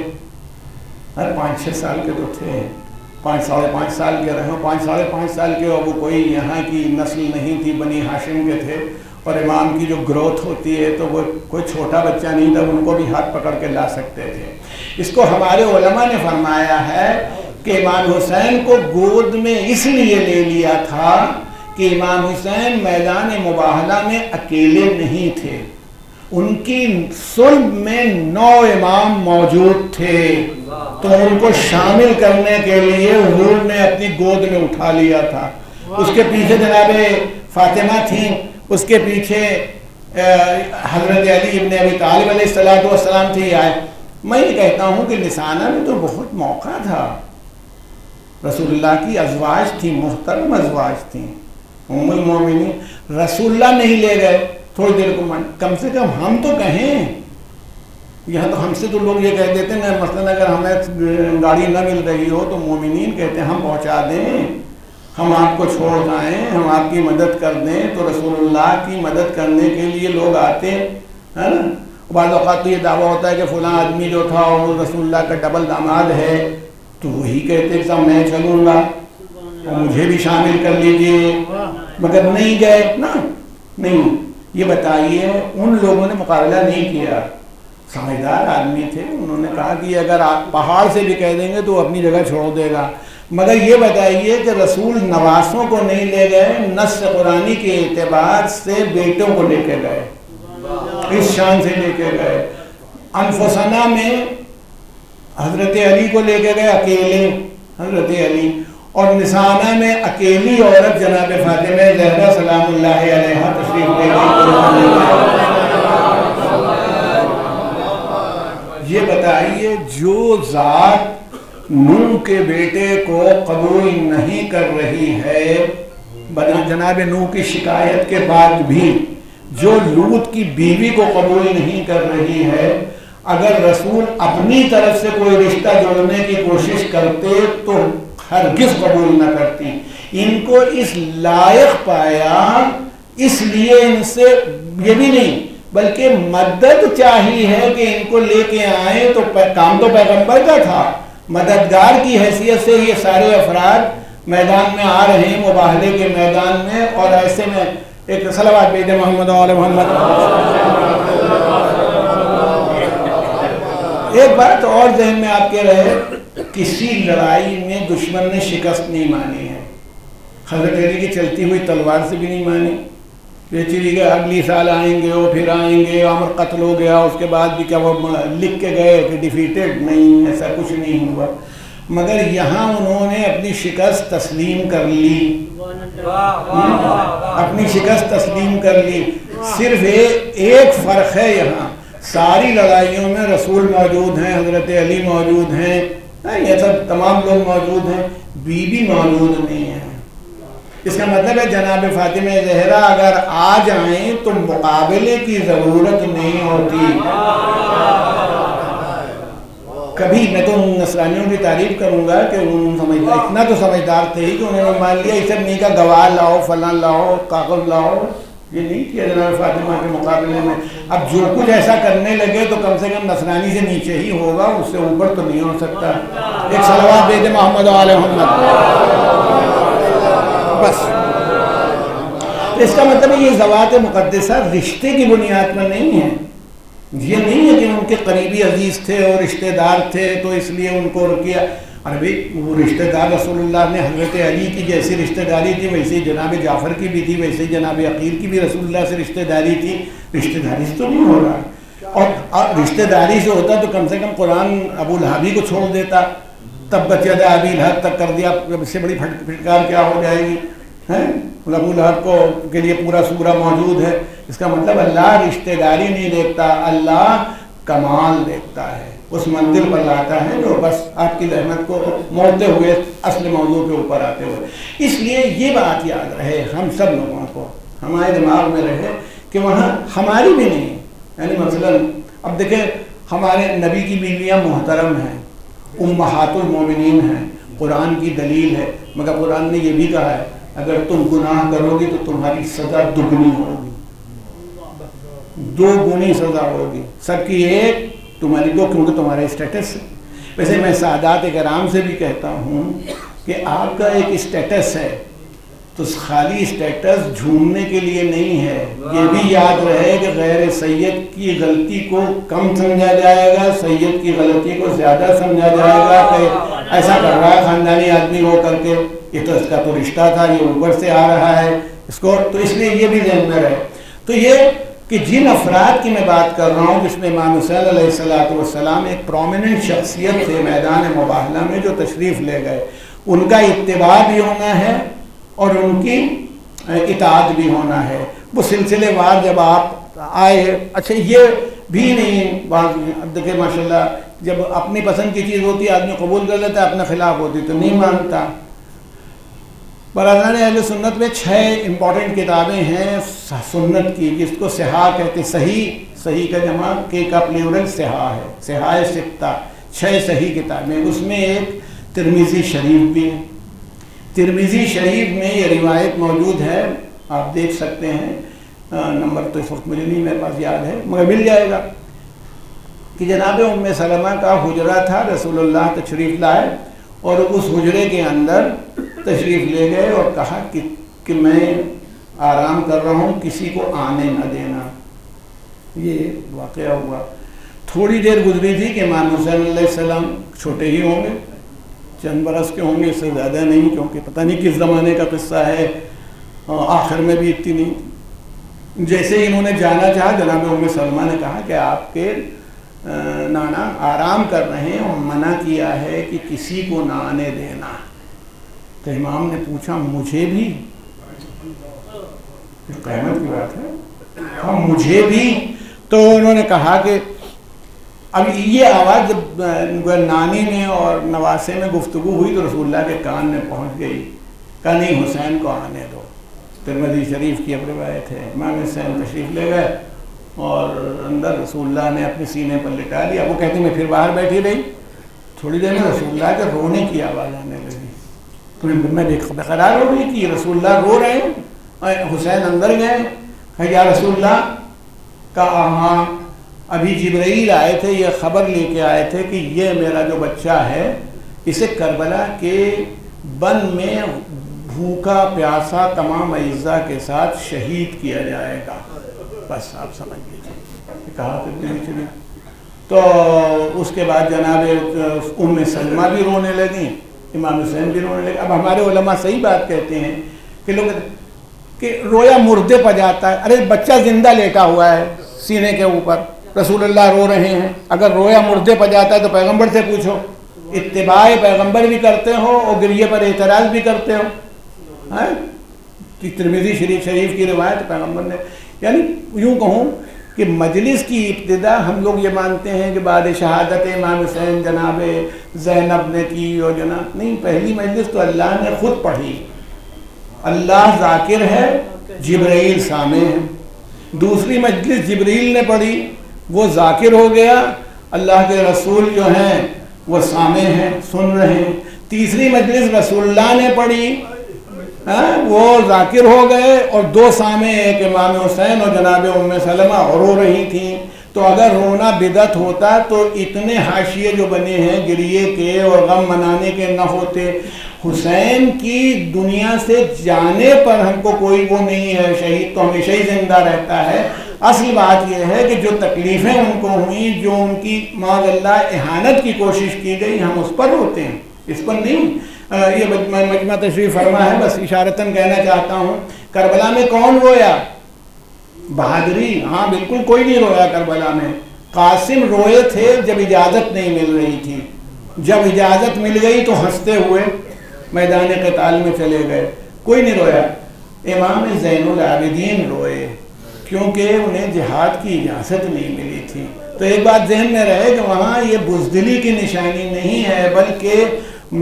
5-6 سال کے تو تھے، 5-5.5 سال کے رہے، 5-5.5 سال کے، اور وہ کوئی یہاں کی نسل نہیں تھی، بنی ہاشم کے تھے، اور امام کی جو گروتھ ہوتی ہے تو وہ کوئی چھوٹا بچہ نہیں تھا، ان کو بھی ہاتھ پکڑ کے لا سکتے تھے۔ اس کو ہمارے علماء نے فرمایا ہے کہ امام حسین کو گود میں اس لیے لے لیا تھا کہ امام حسین میدان مباہلہ میں اکیلے نہیں تھے، ان کی صلب میں 9 امام موجود تھے، تو ان کو شامل کرنے کے لیے حضور نے اپنی گود میں اٹھا لیا تھا۔ اس کے پیچھے جناب فاطمہ تھیں، اس کے پیچھے حضرت علی ابن ابی طالب علیہ السلام تھی۔ میں یہ کہتا ہوں کہ نسانہ میں تو بہت موقع تھا، رسول اللہ کی ازواج تھیں، محترم ازواج تھیں، ام المومنین، رسول اللہ نہیں لے گئے تھوڑی دیر کو، کم سے کم ہم تو کہیں۔ یہاں تو ہم سے تو لوگ یہ کہہ دیتے ہیں، مثلا اگر ہمیں گاڑی نہ مل رہی ہو تو مومنین کہتے ہیں ہم پہنچا دیں، ہم آپ کو چھوڑ جائیں، ہم آپ کی مدد کر دیں، تو رسول اللہ کی مدد کرنے کے لیے لوگ آتے ہیں نا۔ بعض اوقات تو یہ دعویٰ ہوتا ہے کہ فلاں آدمی جو تھا وہ رسول اللہ کا ڈبل داماد ہے، تو وہی کہتے کہ صاحب میں چلوں گا اور مجھے بھی شامل کر لیجئے، مگر نہیں گئے نا۔ نہیں، یہ بتائیے ان لوگوں نے مقابلہ نہیں کیا، سمجھدار آدمی تھے، انہوں نے کہا کہ اگر آپ پہاڑ سے بھی کہہ دیں گے تو اپنی جگہ چھوڑ دے گا، مگر یہ بتائیے کہ رسول نواسوں کو نہیں لے گئے، نص قرآنی کے اعتبار سے بیٹوں کو لے کے گئے، اس شان سے لے کے گئے۔ انفسنا میں حضرت علی کو لے کے گئے اکیلے، حضرت علی، اور نسانہ میں اکیلی عورت جناب فاطمہ زہرا سلام اللہ علیہا تشریف لے گئی۔ یہ بتائیے جو ذات نوح کے بیٹے کو قبول نہیں کر رہی ہے، جناب نوح کی شکایت کے بعد بھی جو لوط کی بیوی کو قبول نہیں کر رہی ہے، اگر رسول اپنی طرف سے کوئی رشتہ جوڑنے کی کوشش کرتے تو ہرگز قبول نہ کرتی۔ ان کو اس لائق پایا، اس لیے ان سے یہ بھی نہیں بلکہ مدد چاہیے ہے کہ ان کو لے کے آئیں، تو کام تو پیغمبر کا تھا، مددگار کی حیثیت سے یہ سارے افراد میدان میں آ رہے ہیں، مباہلے کے میدان میں، اور ایسے میں ایک صلوات بھیج محمد و آل محمد۔ ایک بات اور ذہن میں آپ کے رہے، کسی لڑائی میں دشمن نے شکست نہیں مانی ہے، حضرت علی کی چلتی ہوئی تلوار سے بھی نہیں مانی، یہ چلی گئے اگلی سال آئیں گے وہ پھر آئیں گے، عمر قتل ہو گیا، اس کے بعد بھی کیا وہ لکھ کے گئے کہ ڈیفیٹڈ، نہیں، ایسا کچھ نہیں ہوا، مگر یہاں انہوں نے اپنی شکست تسلیم کر لی، اپنی شکست تسلیم کر لی۔ صرف ایک فرق ہے، یہاں ساری لڑائیوں میں رسول موجود ہیں، حضرت علی موجود ہیں، یہ سب تمام لوگ موجود ہیں، بی بی موجود نہیں ہے۔ اس کا مطلب ہے جناب فاطمہ زہرا اگر آ جائیں تو مقابلے کی ضرورت نہیں ہوتی۔ کبھی میں تو ان نصرانیوں کی تعریف کروں گا کہ اتنا تو سمجھدار تھے ہی کہ انہوں نے مان لیا اسے نہیں کہا گواہ لاؤ، فلاں لاؤ، کاغذ لاؤ، یہ نہیں کیا جناب فاطمہ کے مقابلے میں۔ اب جو کچھ ایسا کرنے لگے تو کم سے کم نصرانی سے نیچے ہی ہوگا، اس سے اوپر تو نہیں ہو سکتا۔ ایک صلوات دے دے محمد و آل محمد۔ بس اس کا مطلب یہ ذوات مقدسہ رشتے کی بنیاد پر نہیں ہے، یہ نہیں ہے کہ ان کے قریبی عزیز تھے اور رشتہ دار تھے تو اس لیے ان کو کیا۔ ارے وہ رشتہ دار رسول اللہ نے حضرت علی کی جیسی رشتہ داری تھی ویسے ہی جناب جعفر کی بھی تھی، ویسے ہی جناب عقیل کی بھی رسول اللہ سے رشتہ داری تھی۔ رشتہ داری سے تو نہیں ہو رہا، اور رشتہ داری سے ہوتا تو کم سے کم قرآن ابو لہبی کو چھوڑ دیتا، تبت یدا ابی لہب تک کر دیا، اس سے بڑی پھٹکار کیا ہو جائے گی؟ ابو لہب کو کے لیے پورا سورہ موجود ہے۔ اس کا مطلب اللہ رشتہ داری نہیں دیکھتا، اللہ کمال دیکھتا ہے، اس منزل پر لاتا ہے جو بس آپ کی ذہنت کو موڑتے ہوئے اصل موضوع کے اوپر آتے ہوئے. اس لیے یہ بات یاد رہے ہم سب لوگوں کو، ہمارے دماغ میں رہے کہ وہاں ہماری بھی نہیں. یعنی مثلا اب دیکھیں ہمارے نبی کی بیویاں محترم ہیں، امہات المومنین ہیں، قرآن کی دلیل ہے، مگر قرآن نے یہ بھی کہا ہے اگر تم گناہ کرو گی تو تمہاری سزا دگنی ہوگی، 2 گنی سزا ہوگی، سب کی ایک تمہاری 2، کیونکہ تمہارا اسٹیٹس ہے. ویسے میں سادات کرام سے بھی کہتا ہوں کہ آپ کا ایک اسٹیٹس ہے تو خالی اسٹیٹس جھومنے کے لیے نہیں ہے. یہ بھی یاد رہے کہ غیر سید کی غلطی کو کم سمجھا جائے گا، سید کی غلطی کو زیادہ سمجھا جائے گا کہ ایسا کر رہا ہے خاندانی آدمی ہو کر کے، یہ تو اس کا تو رشتہ تھا، یہ اوپر سے آ رہا ہے اس کو، تو اس لیے یہ بھی ذہن میں رہے. تو یہ کہ جن افراد کی میں بات کر رہا ہوں جس میں امام حسین علیہ السلام ایک پرومیننٹ شخصیت تھے میدان مباہلہ میں جو تشریف لے گئے، ان کا اتباع بھی ہونا ہے اور ان کی اطاعت بھی ہونا ہے. وہ سلسلے وار جب آپ آئے، اچھا یہ بھی نہیں بات دیکھیں ماشاءاللہ جب اپنی پسند کی چیز ہوتی ہے آدمی قبول کر لیتا ہے، اپنے خلاف ہوتی تو نہیں مانتا. برادران اہل سنت میں 6 امپورٹنٹ کتابیں ہیں سنت کی جس کو صحاح کہتے، صحیح کا جمع کے کا پلیورل صحاح ہے، صحاح 6 صحیح کتابیں. اس میں ایک ترمذی شریف بھی ہے. ترمذی شریف میں یہ روایت موجود ہے، آپ دیکھ سکتے ہیں، نمبر تو اس وقت مجھے نہیں میرے پاس یاد ہے مگر مل جائے گا، کہ جناب ام سلمہ کا حجرہ تھا، رسول اللہ تشریف لائے اور اس حجرے کے اندر تشریف لے گئے اور کہا کہ میں آرام کر رہا ہوں، کسی کو آنے نہ دینا. یہ واقعہ ہوا. تھوڑی دیر گزری تھی کہ امام حسین علیہ السلام چھوٹے ہی ہوں گے، چند برس کے ہوں گے، اس سے زیادہ نہیں، کیونکہ پتہ نہیں کس زمانے کا قصہ ہے، آخر میں بھی اتنی نہیں. جیسے ہی انہوں نے جانا چاہا جناب ام سلمہ نے کہا کہ آپ کے نانا آرام کر رہے ہیں اور منع کیا ہے کہ کسی کو نہ آنے دینا. تو امام نے پوچھا مجھے بھی؟ قیامت کی بات ہے، ہاں مجھے بھی. تو انہوں نے کہا کہ اب یہ آواز جب نانی میں اور نواسے میں گفتگو ہوئی تو رسول اللہ کے کان میں پہنچ گئی، کہا نہیں حسین کو آنے دو. ترمذی شریف کی اب روایت ہے. امام حسین تشریف لے گئے اور اندر رسول اللہ نے اپنے سینے پر لٹا لیا. وہ کہتے ہیں میں پھر باہر بیٹھی رہی، تھوڑی دیر میں رسول اللہ کے رونے کی آواز آنے لگی. تو میں بے قرار ہو گئی کہ رسول اللہ رو رہے ہیں. حسین اندر گئے، یا رسول اللہ کہا ہاں ابھی جبرائیل آئے تھے، یہ خبر لے کے آئے تھے کہ یہ میرا جو بچہ ہے اسے کربلا کے بن میں بھوکا پیاسا تمام اعزاء کے ساتھ شہید کیا جائے گا. بس آپ سمجھ لیجیے کہا کہ تو اس کے بعد جناب ام سلمہ بھی رونے لگیں، امام حسین بھی رونے لگے. اب ہمارے علماء صحیح بات کہتے ہیں کہ لوگ کہ رویا مردے پہ جاتا ہے. ارے بچہ زندہ لیٹا ہوا ہے سینے کے اوپر، رسول اللہ رو رہے ہیں، اگر رویا مردے پہ جاتا ہے تو پیغمبر سے پوچھو، اتباع پیغمبر بھی کرتے ہو اور گریے پر اعتراض بھی کرتے ہو. ترمذی شریف کی روایت پیغمبر نے، یعنی یوں کہوں کہ مجلس کی ابتدا ہم لوگ یہ مانتے ہیں کہ بعد شہادت امام حسین جناب زینب نے کی اور جناب نہیں، پہلی مجلس تو اللہ نے خود پڑھی. اللہ ذاکر ہے، جبرائیل سامع ہے. دوسری مجلس جبرائیل نے پڑھی، وہ ذاکر ہو گیا، اللہ کے رسول جو ہیں وہ سامع ہیں، سن رہے ہیں. تیسری مجلس رسول اللہ نے پڑھی، وہ ذاکر ہو گئے اور 2 سامع، ایک امام حسین اور جناب ام سلمہ رو رہی تھیں. تو اگر رونا بدعت ہوتا تو اتنے حاشیے جو بنے ہیں گریے کے اور غم منانے کے نہ ہوتے. حسین کی دنیا سے جانے پر ہم کو کوئی وہ نہیں ہے، شہید تو ہمیشہ ہی زندہ رہتا ہے. اصل بات یہ ہے کہ جو تکلیفیں ان کو ہوئیں، جو ان کی معاذ اللہ اہانت کی کوشش کی گئی، ہم اس پر ہوتے ہیں، اس پر نہیں. یہ مجمع تشریف فرما ہے، بس اشارتاً کہنا چاہتا ہوں کربلا میں کون رویا؟ بہادری، ہاں بالکل کوئی نہیں رویا کربلا میں. قاسم روئے تھے جب اجازت نہیں مل رہی تھی، جب اجازت مل گئی تو ہنستے ہوئے میدان قتال میں چلے گئے، کوئی نہیں رویا. امام زین العابدین روئے، کیونکہ انہیں جہاد کی اجازت نہیں ملی تھی۔ تو ایک بات ذہن میں رہے کہ وہاں یہ بزدلی کی نشانی نہیں ہے، بلکہ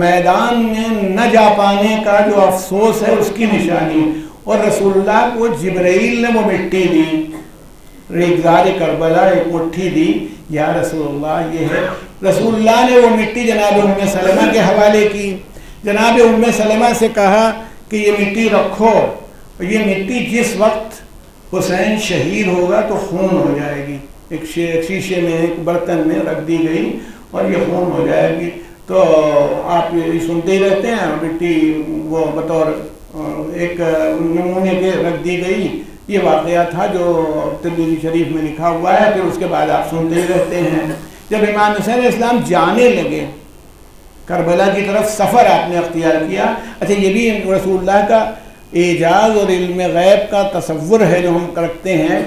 میدان میں نہ جا پانے کا جو افسوس ہے اس کی نشانی۔ اور رسول اللہ کو جبرائیل نے وہ مٹی دی، ریگزار کربلا ایک مٹھی دی، یا رسول اللہ یہ ہے۔ رسول اللہ نے وہ مٹی جناب ام سلمہ کے حوالے کی، جناب ام سلمہ سے کہا کہ یہ مٹی رکھو، یہ مٹی جس وقت حسین شہید ہوگا تو خون ہو جائے گی، ایک شیشے میں ایک برتن میں رکھ دی گئی اور یہ خون ہو جائے گی۔ تو آپ یہ سنتے ہی رہتے ہیں، مٹی وہ بطور ایک نمونے کے رکھ دی گئی، یہ واقعہ تھا جو ترمذی شریف میں لکھا ہوا ہے۔ پھر اس کے بعد آپ سنتے ہی رہتے ہیں جب امام حسین علیہ السلام جانے لگے کربلا کی طرف، سفر آپ نے اختیار کیا۔ اچھا یہ بھی رسول اللہ کا اعجاز اور علم غیب کا تصور ہے جو ہم کرتے ہیں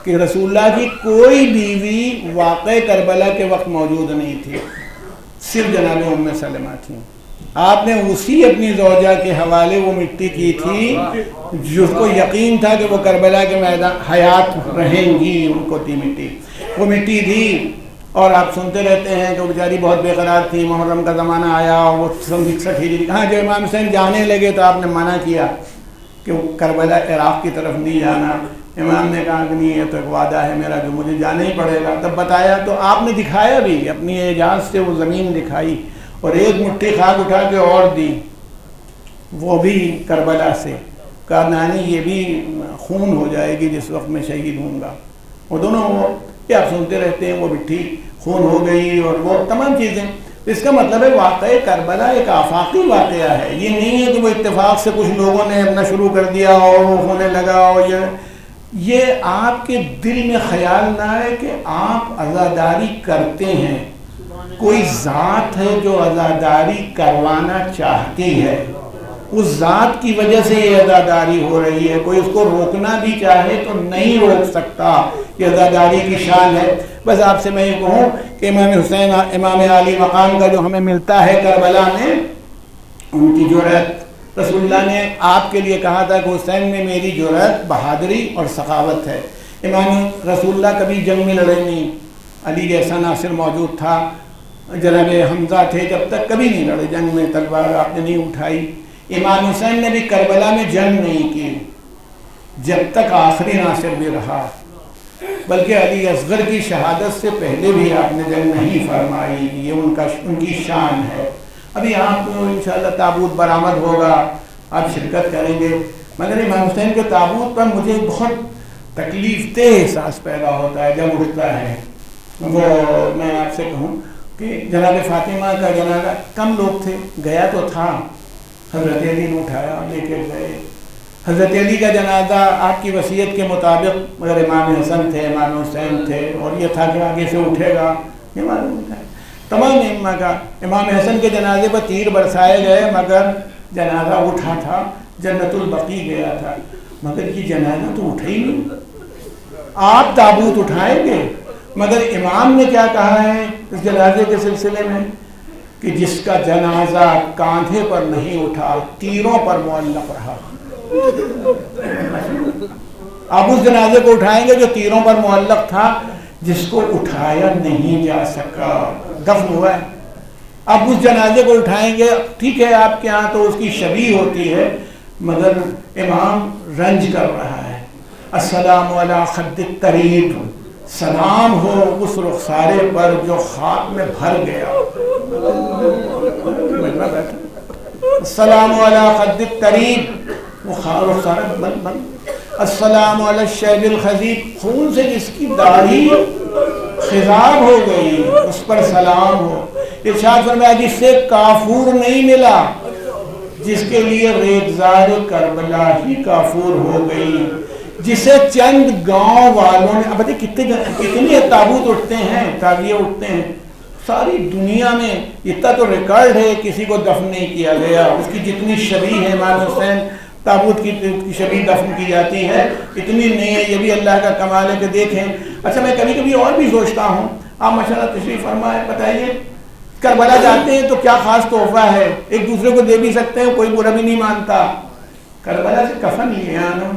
کہ رسول اللہ کی کوئی بیوی واقع کربلا کے وقت موجود نہیں تھی، صرف جناب ام سلمہ تھیں۔ آپ نے اسی اپنی زوجہ کے حوالے وہ مٹی کی تھی جس کو یقین تھا کہ وہ کربلا کے میدان حیات رہیں گی، ان کو تھی مٹی، وہ مٹی دی۔ اور آپ سنتے رہتے ہیں کہ وہ بیچاری بہت بے قرار تھی، محرم کا زمانہ آیا، وہ 61 ہجری، ہاں جب امام حسین جانے لگے تو آپ نے منع کیا کہ وہ کربلا عراق کی طرف نہیں جانا۔ امام نے کہا کہ نہیں، یہ تو ایک وعدہ ہے میرا جو مجھے جانا ہی پڑے گا۔ تب بتایا تو آپ نے دکھایا بھی، اپنی اعجاز سے وہ زمین دکھائی اور ایک مٹھی خاک اٹھا کے اور دی، وہ بھی کربلا سے، کہا نانی یہ بھی خون ہو جائے گی جس وقت میں شہید ہوں گا۔ وہ دونوں وہ یہ آپ سنتے رہتے ہیں، وہ مٹھی خون ہو گئی اور وہ تمام چیزیں۔ اس کا مطلب ہے واقعہ کربلا ایک آفاقی واقعہ ہے، یہ نہیں ہے کہ وہ اتفاق سے کچھ لوگوں نے اپنا شروع کر دیا اور وہ ہونے لگا، اور یہ آپ کے دل میں خیال نہ ہے کہ آپ عزاداری کرتے ہیں، کوئی ذات ہے جو عزاداری کروانا چاہتی ہے، اس ذات کی وجہ سے یہ عزاداری ہو رہی ہے، کوئی اس کو روکنا بھی چاہے تو نہیں روک سکتا، یہ عزاداری کی شان ہے۔ بس آپ سے میں یہ کہوں کہ امام حسین امام عالی مقام کا جو ہمیں ملتا ہے کربلا میں، ان کی جرأت، رسول اللہ نے آپ کے لیے کہا تھا کہ حسین میں میری جرأت، بہادری اور سخاوت ہے۔ امام رسول اللہ کبھی جنگ میں لڑے نہیں، علی جیسا ناصر موجود تھا، جناب حمزہ تھے، جب تک کبھی نہیں لڑے جنگ میں، تلوار آپ نے نہیں اٹھائی۔ امام حسین نے بھی کربلا میں جنگ نہیں کی جب تک آخری ناصر بھی رہا، بلکہ علی اصغر کی شہادت سے پہلے بھی آپ نے جنگ نہیں فرمائی، یہ ان کی شان ہے۔ ابھی آپ کو انشاءاللہ تابوت برآمد ہوگا، آپ شرکت کریں گے، مگر امام حسین کے تابوت پر مجھے بہت تکلیف دہ احساس پیدا ہوتا ہے جب اٹھتا ہے۔ وہ میں آپ سے کہوں کہ جناب فاطمہ کا جنازہ کم لوگ تھے، گیا تو تھا، حضرت علی نے اٹھایا لے کے گئے۔ حضرت علی کا جنازہ آپ کی وصیت کے مطابق، مگر امام حسن تھے، امام حسین تھے، اور یہ تھا کہ آگے سے اٹھے گا، یہ معلوم تھا تمام ائمہ کا۔ امام حسن کے جنازے پر تیر برسائے گئے مگر جنازہ اٹھا تھا، جنت البقیع گیا تھا، مگر یہ جنازہ تو اٹھا ہی نہیں۔ آپ تابوت اٹھائیں گے، مگر امام نے کیا کہا ہے اس جنازے کے سلسلے میں کہ جس کا جنازہ کاندھے پر نہیں اٹھا، تیروں پر معلق رہا۔ آپ اس جنازے کو اٹھائیں گے جو تیروں پر معلق تھا، جس کو اٹھایا نہیں جا سکا، دفن ہوا ہے۔ اب اس جنازے کو اٹھائیں گے، ٹھیک ہے آپ کے ہاں تو اس کی شبیہ ہوتی ہے، مگر امام رنج کر رہا ہے۔ السلام علی خد الطریب، سلام ہو اس رخسارے پر جو خاک میں بھر گیا۔ السلام علی خد الطریب، وہ رخسارہ بن السلام علی الشیب الخضیب، خون سے جس کی داڑھی خضاب ہو گئی اس پر سلام ہو۔ ارشاد فرمایا جس سے کافور نہیں ملا، جس کے لیے ریگزار کربلا ہی کافور ہو گئی، جسے چند گاؤں والوں نے، اب کتنے تابوت اٹھتے ہیں، تعزیے اٹھتے ہیں ساری دنیا میں، اتنا تو ریکارڈ ہے کسی کو دفن نہیں کیا گیا، اس کی جتنی شبیہ ہے امام حسین تابوت کی شبیہ دفن کی جاتی ہے، اتنی نہیں ہے، یہ بھی اللہ کا کمال ہے کہ دیکھیں۔ اچھا میں کبھی کبھی اور بھی سوچتا ہوں، آپ ماشاءاللہ تشریف فرمائے، بتائیے کربلا جاتے ہیں تو کیا خاص تحفہ ہے، ایک دوسرے کو دے بھی سکتے ہیں، کوئی برا بھی نہیں مانتا، کربلا سے کفن لے آنا،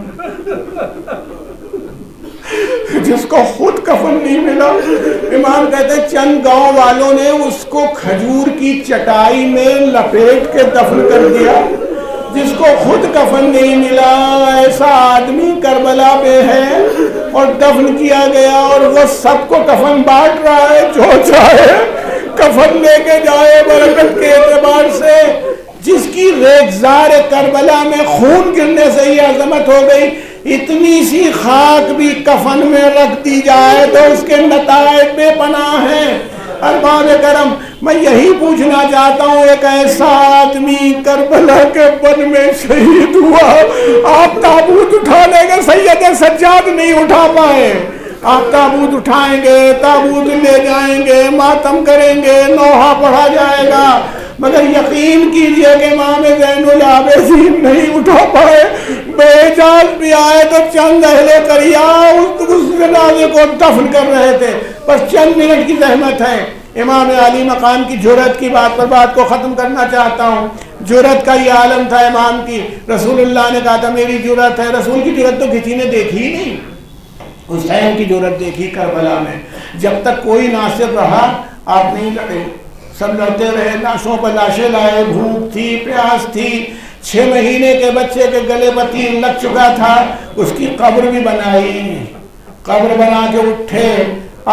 جس کو خود کفن نہیں ملا. امام کہتے ہیں چند گاؤں والوں نے اس کو کھجور کی چٹائی میں لپیٹ کے دفن کر دیا. جس کو خود کفن نہیں ملا ایسا آدمی کربلا پہ ہے اور دفن کیا گیا اور وہ سب کو کفن بانٹ رہا ہے. جو چاہے کفن لے کے جائے برکت کے اعتبار سے. جس کی ریگزار کربلا میں خون گرنے سے یہ عظمت ہو گئی, اتنی سی خاک بھی کفن میں رکھ دی جائے تو اس کے نتائج بے پناہ ہیں. ارباب کرم, میں یہی پوچھنا چاہتا ہوں, ایک ایسا آدمی کربلا کے بن میں شہید ہوا, آپ تابوت اٹھانے کے سید سجاد نہیں اٹھا پائے. آپ تابوت اٹھائیں گے, تابوت لے جائیں گے, ماتم کریں گے, نوحہ پڑھا جائے گا, مگر یقین کیجئے کہ امام زین العابدین نہیں اٹھا پائے. بے اجاز بھی آئے تو چند اہل قریہ اس جنازے کو دفن کر رہے تھے. بس چند منٹ کی زحمت ہے. امام عالی مقام کی جرأت کی بات پر بات کو ختم کرنا چاہتا ہوں. جرأت کا یہ عالم تھا امام کی. رسول اللہ نے کہا تھا میری جرأت ہے. رسول کی جرأت تو کسی نے دیکھی ہی نہیں. حسین کی جرأت دیکھی کربلا میں. جب تک کوئی ناصر رہا آپ نہیں لڑے, سب لڑتے رہے. لاشوں پر لاشیں لائے, بھوک تھی, پیاس تھی. 6 مہینے کے بچے کے گلے پر تیر لگ چکا تھا, اس کی قبر بھی بنائی. قبر بنا کے اٹھے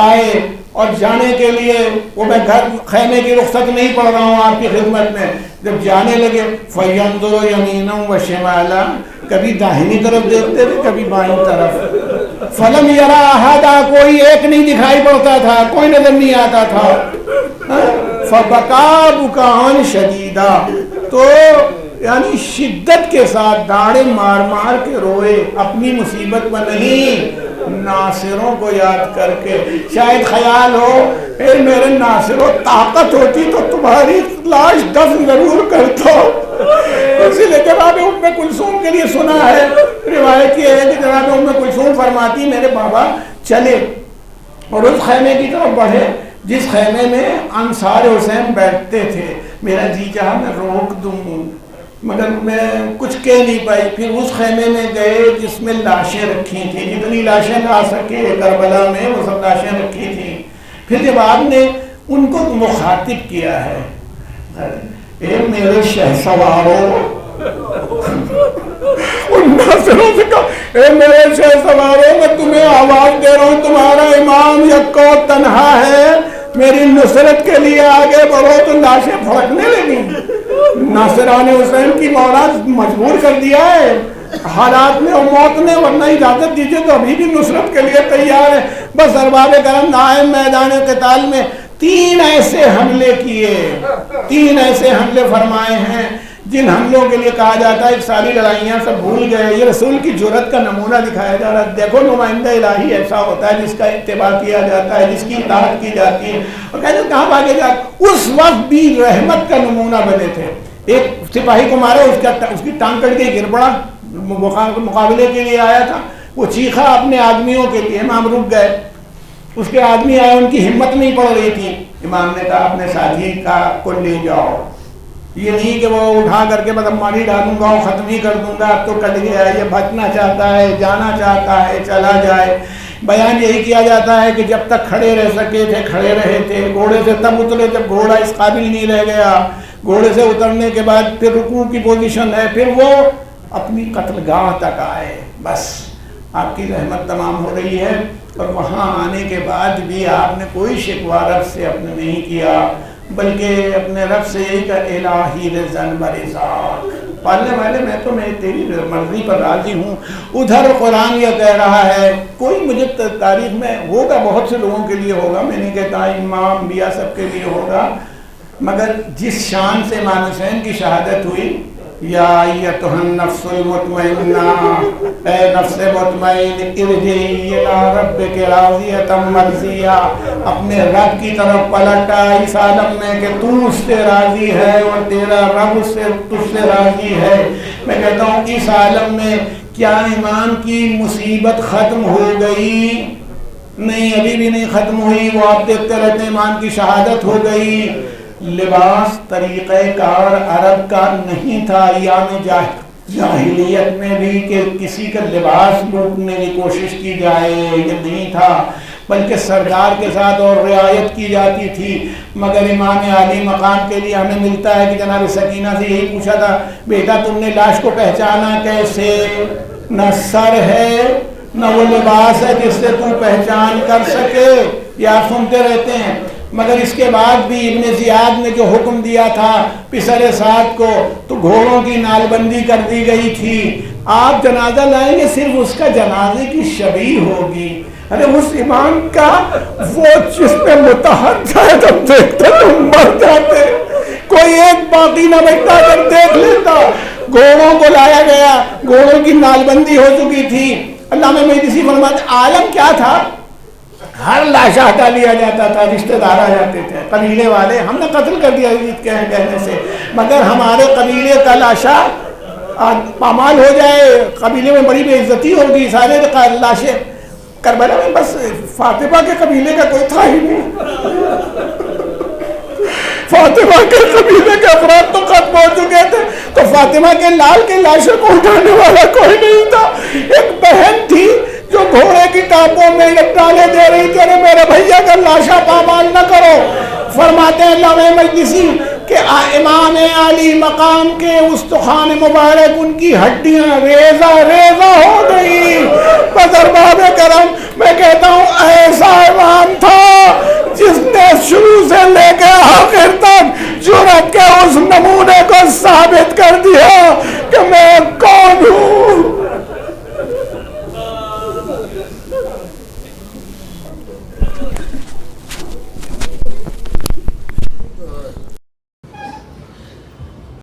آئے اور جانے کے لیے, وہ میں گھر خیمے کی رخصت نہیں پڑھ رہا ہوں آپ کی خدمت میں, جب جانے لگے فَيَنْظُرُ يَمِينًا وَشِمَالًا, کبھی داہنی طرف دیکھتے تھے کبھی بائیں طرف. فَلَمْ يَرَ أَحَدًا, کوئی ایک نہیں دکھائی پڑتا تھا, کوئی نظر نہیں آتا تھا. فَبَكَى بُكَاءً شَدِيدًا, تو یعنی شدت کے ساتھ داڑے مار مار کے روئے, اپنی مصیبت پر نہیں ناصروں کو یاد کر کے. شاید خیال ہو اے میرے ناصروں طاقت ہوتی تو تمہاری لاش دفن ضرور کرتا. اسی لیے جناب ام کلثوم کے لیے سنا ہے, روایت یہ ہے کہ جناب ام کلثوم فرماتی میرے بابا چلے اور اس خیمے کی طرف بڑھے جس خیمے میں انصار حسین بیٹھتے تھے. میرا جی چاہا میں روک دوں مگر میں کچھ کہہ نہیں پائی. پھر اس خیمے میں گئے جس میں لاشیں رکھی تھیں, جتنی لاشیں لا سکے کربلا میں وہ سب لاشیں رکھی تھیں. پھر جب آپ نے ان کو مخاطب کیا ہے, اے میرے شہسواروں, ان ناصروں سے کہا اے میرے شہسواروں, میں تمہیں آواز دے رہا ہوں, تمہارا امام یکا تنہا ہے, میری نصرت کے لیے آگے بڑھو. تو لاشیں پھڑکنے لگی. ناصران حسین کی مولا مجبور کر دیا ہے حالات میں اور موت نے, ورنہ اجازت دیجیے تو ابھی بھی نصرت کے لیے تیار ہے. بس ارباب کرم نائم میدان قتال میں 3 ایسے حملے کیے, 3 ایسے حملے فرمائے ہیں جن حملوں کے لیے کہا جاتا ہے ساری لڑائیاں سب بھول گئے. یہ رسول کی جرأت کا نمونہ دکھایا جا رہا ہے. دیکھو نمائندہ الہی ایسا ہوتا ہے جس کا اتباع کیا جاتا ہے, جس کی اطاعت کی جاتی ہے. اور کہتے ہیں کہاں بھاگے جاتے, اس وقت بھی رحمت کا نمونہ بنے تھے. ایک سپاہی کو مارا, اس کی ٹانگ کٹ کے گر پڑا, مقابلے کے لیے آیا تھا, وہ چیخا اپنے آدمیوں کے لیے. امام رک گئے, اس کے آدمی آئے, ان کی ہمت نہیں پڑ رہی تھی. امام نے کہا اپنے ساتھی کو لے جاؤ. یہ نہیں کہ وہ اٹھا کر کے مطلب ماری ڈالوں گا اور ختم ہی کر دوں گا, اب تو کٹ گیا, یہ بچنا چاہتا ہے, جانا چاہتا ہے, چلا جائے. بیان یہی کیا جاتا ہے کہ جب تک کھڑے رہ سکے تھے کھڑے رہے تھے. گھوڑے سے تب اترے جب گھوڑا اس قابل نہیں رہ گیا. گھوڑے سے اترنے کے بعد پھر رکوع کی پوزیشن ہے, پھر وہ اپنی قتل گاہ تک آئے. بس آپ کی رحمت تمام ہو رہی ہے. اور وہاں آنے کے بعد بھی آپ نے کوئی شکوہ رب سے اپنے نہیں کیا, بلکہ اپنے رب سے یہی کہ الہی رضن برضاک, پالنے والے میں تو میں تیری مرضی پر راضی ہوں. ادھر قرآن یہ کہہ رہا ہے, کوئی مجھے تاریخ میں ہوگا, بہت سے لوگوں کے لیے ہوگا, میں نہیں کہتا امام انبیاء سب کے لیے ہوگا, مگر جس شان سے امام حسین کی شہادت ہوئی, یا ایتھا النفس المطمئنہ, اے نفس مطمئن, ارجعی الی ربک راضیۃ مرضیہ, اپنے رب کی طرف پلٹا اس عالم میں کہ تو اس سے راضی ہے اور تیرا رب تجھ سے راضی ہے. میں کہتا ہوں اس عالم میں کیا امام کی مصیبت ختم ہو گئی؟ نہیں, ابھی بھی نہیں ختم ہوئی. وہ آپ دیکھتے رہتے ہیں امام کی شہادت ہو گئی. لباس طریقہ کار عرب کا نہیں تھا ایام جاہلیت میں بھی کہ کسی کا لباس لوٹنے کی کوشش کی جائے یہ نہیں تھا، بلکہ سردار کے ساتھ اور رعایت کی جاتی تھی۔ مگر امام عالی مقام کے لیے ہمیں ملتا ہے کہ جناب سکینہ سے یہی پوچھا تھا، بیٹا تم نے لاش کو پہچانا کیسے؟ نہ سر ہے نہ وہ لباس ہے جس سے تم پہچان کر سکے، یہ آپ سنتے رہتے ہیں۔ مگر اس کے بعد بھی ابن زیاد نے جو حکم دیا تھا پسر سعد کو، تو گھوڑوں کی نال بندی کر دی گئی تھی۔ آپ جنازہ لائیں گے صرف اس کا جنازے کی شبیہ ہوگی۔ ارے اس امام کا وہ جس میں متحد جائے جب دیکھتے تو مر جاتے، کوئی ایک باقی نہ بچتا جب دیکھ لیتا۔ گھوڑوں کو لایا گیا، گھوڑوں کی نال بندی ہو چکی تھی۔ علامہ مجلسی فرماتے عالم کیا تھا، ہر لاشا ہٹا لیا جاتا تھا، رشتہ دار آ جاتے تھے، قبیلے والے، ہم نے قتل کر دیا عید کہنے سے، مگر ہمارے قبیلے کا لاشا پامال ہو جائے، قبیلے میں بڑی بے عزتی ہوگی، سارے لاشیں۔ کربلا میں بس فاطمہ کے قبیلے کا کوئی تھا ہی نہیں، فاطمہ کے قبیلے کے افراد تو ختم ہو چکے تھے، تو فاطمہ کے لال کے لاشوں کو اٹھانے والا کوئی نہیں تھا۔ ایک بہن تھی جو گھوڑے کی ٹاپوں میں ڈالے دے رہی تھی، ارے میرے بھیا کا لاشا پامال نہ کرو۔ فرماتے ہیں علامہ مجلسی کہ امام عالی مقام کے استخوان مبارک ان کی ہڈیاں ریزہ ریزہ ہو گئی۔ بس ارباب کرم میں کہتا ہوں ایسا امام تھا جس نے شروع سے لے کے آخر تک جرأت کے اس نمونے کو ثابت کر دیا